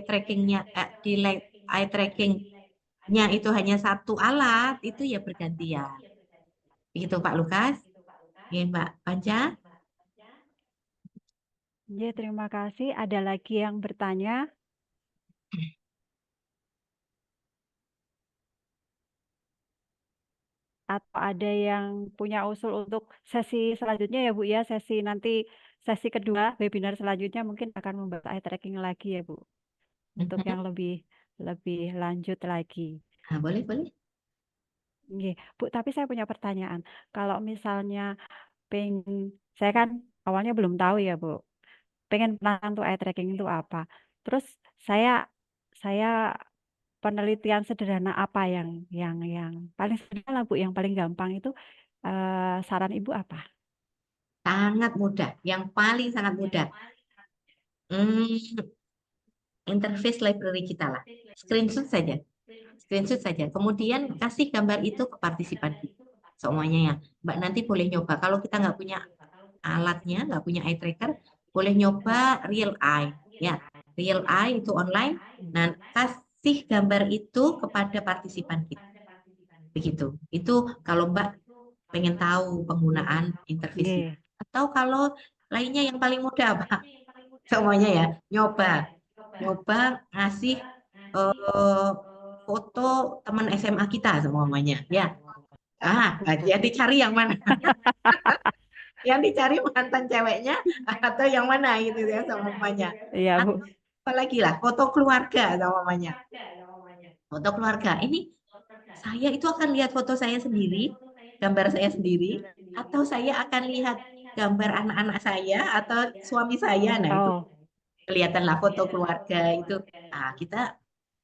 trackingnya di lab eye trackingnya itu hanya satu alat, itu ya bergantian. Begitu Pak Lukas. Oke, Mbak Panca. Ya, terima kasih. Ada lagi yang bertanya? Atau ada yang punya usul untuk sesi selanjutnya ya Bu ya, sesi kedua webinar selanjutnya mungkin akan membahas eye tracking lagi ya Bu, untuk yang lebih lanjut lagi. Boleh. Nggih, Bu, tapi saya punya pertanyaan. Kalau misalnya saya kan awalnya belum tahu ya Bu, pengen penasaran tuh eye tracking itu apa. Terus saya penelitian sederhana apa yang paling sederhana Bu, yang paling gampang itu saran Ibu apa? Sangat mudah. Yang paling sangat mudah. Interface library kita lah. Screenshot saja. Kemudian kasih gambar itu ke partisipan kita. Semuanya ya. Mbak nanti boleh nyoba. Kalau kita nggak punya alatnya, nggak punya eye tracker, boleh nyoba real eye. Ya, real eye itu online. Nah, kasih gambar itu kepada partisipan kita. Begitu. Itu kalau Mbak pengen tahu penggunaan interface. Atau kalau lainnya yang paling mudah apa? Semuanya ya, nyoba ngasih foto teman SMA kita semuanya ya. Yang dicari yang mana? Yang dicari mantan ceweknya atau yang mana gitu ya semuanya. Iya Bu. Apalagi lah foto keluarga semuanya. Foto keluarga ini saya itu akan lihat foto saya sendiri, gambar saya sendiri, atau saya akan lihat gambar anak-anak saya atau suami saya. Nah itu kelihatanlah foto keluarga itu.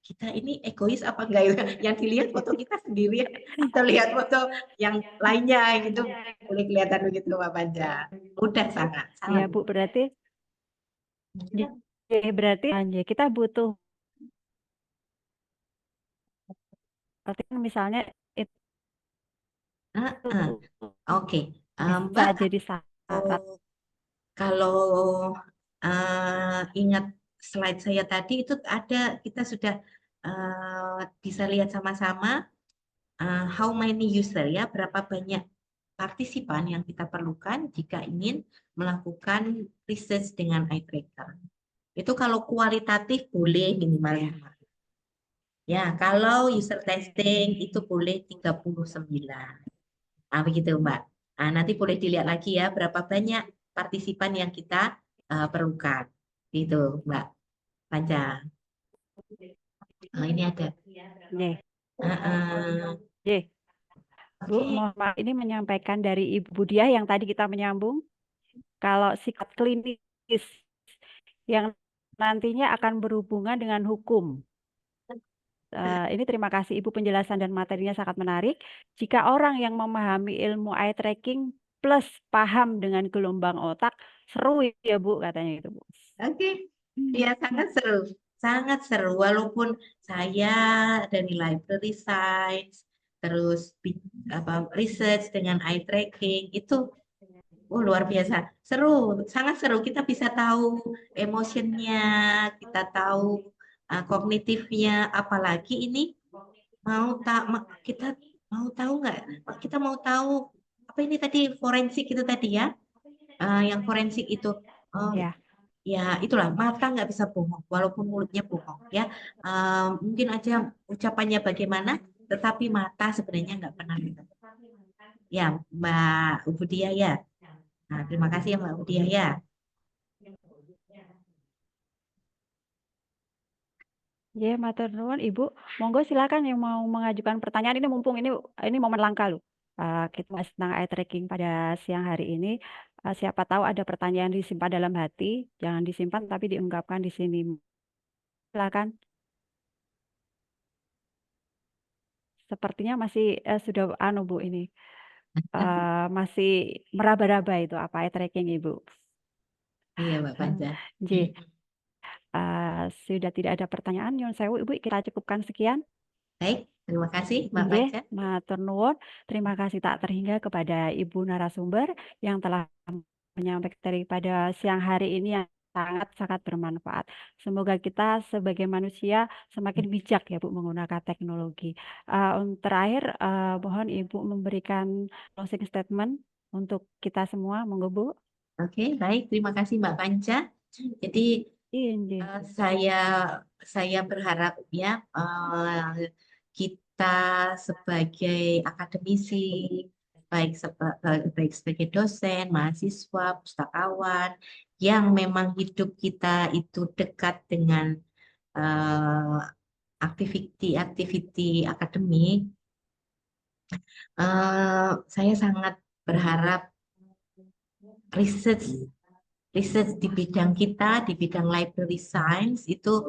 Kita ini egois apa enggak itu? Yang dilihat foto kita sendiri atau lihat foto yang lainnya gitu, boleh kelihatan begitu Mbak Panca. Mudah sangat. Iya Bu, berarti kita butuh misalnya itu Oke. bisa jadi syarat. Kalau ingat slide saya tadi itu ada, kita sudah bisa lihat sama-sama how many user ya, berapa banyak partisipan yang kita perlukan jika ingin melakukan research dengan eye tracker. Itu kalau kualitatif boleh minimal 5. Ya, kalau user testing itu boleh 39. Begitu Mbak. Nanti boleh dilihat lagi ya berapa banyak partisipan yang kita perlukan. Gitu Mbak Panca. Ini ada. Bu, mohon maaf, ini menyampaikan dari Ibu Diah yang tadi kita menyambung. Kalau sikat klinis yang nantinya akan berhubungan dengan hukum. Ini terima kasih Ibu, penjelasan dan materinya sangat menarik. Jika orang yang memahami ilmu eye tracking plus paham dengan gelombang otak, seru ya Bu, katanya itu Bu. Oke, ya sangat seru. Sangat seru, walaupun saya dari library science, terus research dengan eye tracking, itu luar biasa. Seru, sangat seru. Kita bisa tahu emotionnya, kita tahu kognitifnya, apalagi ini kita mau tahu nggak? Kita mau tahu apa ini tadi forensik itu tadi ya? yang forensik itu. Ya. Ya itulah, mata nggak bisa bohong walaupun mulutnya bohong ya. Mungkin aja ucapannya bagaimana, tetapi mata sebenarnya nggak pernah bohong. Ya Mbak Budia ya. Nah, terima kasih ya Mbak Budia ya. Ya, matur nuwun Ibu. Monggo silakan yang mau mengajukan pertanyaan, ini mumpung ini momen langka loh. Kita bahas tentang eye tracking pada siang hari ini. Siapa tahu ada pertanyaan disimpan dalam hati, jangan disimpan tapi diungkapkan di sini. Silakan. Sepertinya masih sudah Bu ini. Masih meraba-raba itu apa eye tracking Ibu. Iya Mbak Panca. J. Sudah tidak ada pertanyaan, nyuwun sewu Ibu, kita cukupkan sekian. Baik, terima kasih Mbak Nggih, Panca. matur nuwun. Terima kasih tak terhingga kepada Ibu narasumber yang telah menyampaikan daripada siang hari ini yang sangat-sangat bermanfaat. Semoga kita sebagai manusia semakin bijak ya Bu menggunakan teknologi. Terakhir, mohon Ibu memberikan closing statement untuk kita semua, monggo Bu. Oke, baik, terima kasih Mbak Panca. Jadi Iya. saya berharap ya kita sebagai akademisi, baik sebagai dosen, mahasiswa, pustakawan yang memang hidup kita itu dekat dengan aktiviti akademik, saya sangat berharap research di bidang kita, di bidang library science itu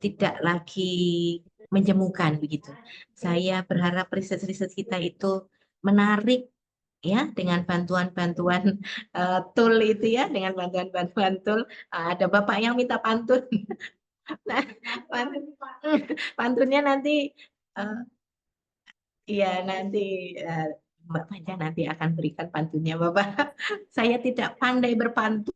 tidak lagi menjemukan begitu. Saya berharap riset-riset kita itu menarik ya dengan bantuan-bantuan tool itu ya, dengan bantuan-bantuan tool. Ada Bapak yang minta pantun. Nah, pantunnya nanti iya nanti Mbak Panca nanti akan berikan pantunnya Bapak. Saya tidak pandai berpantun.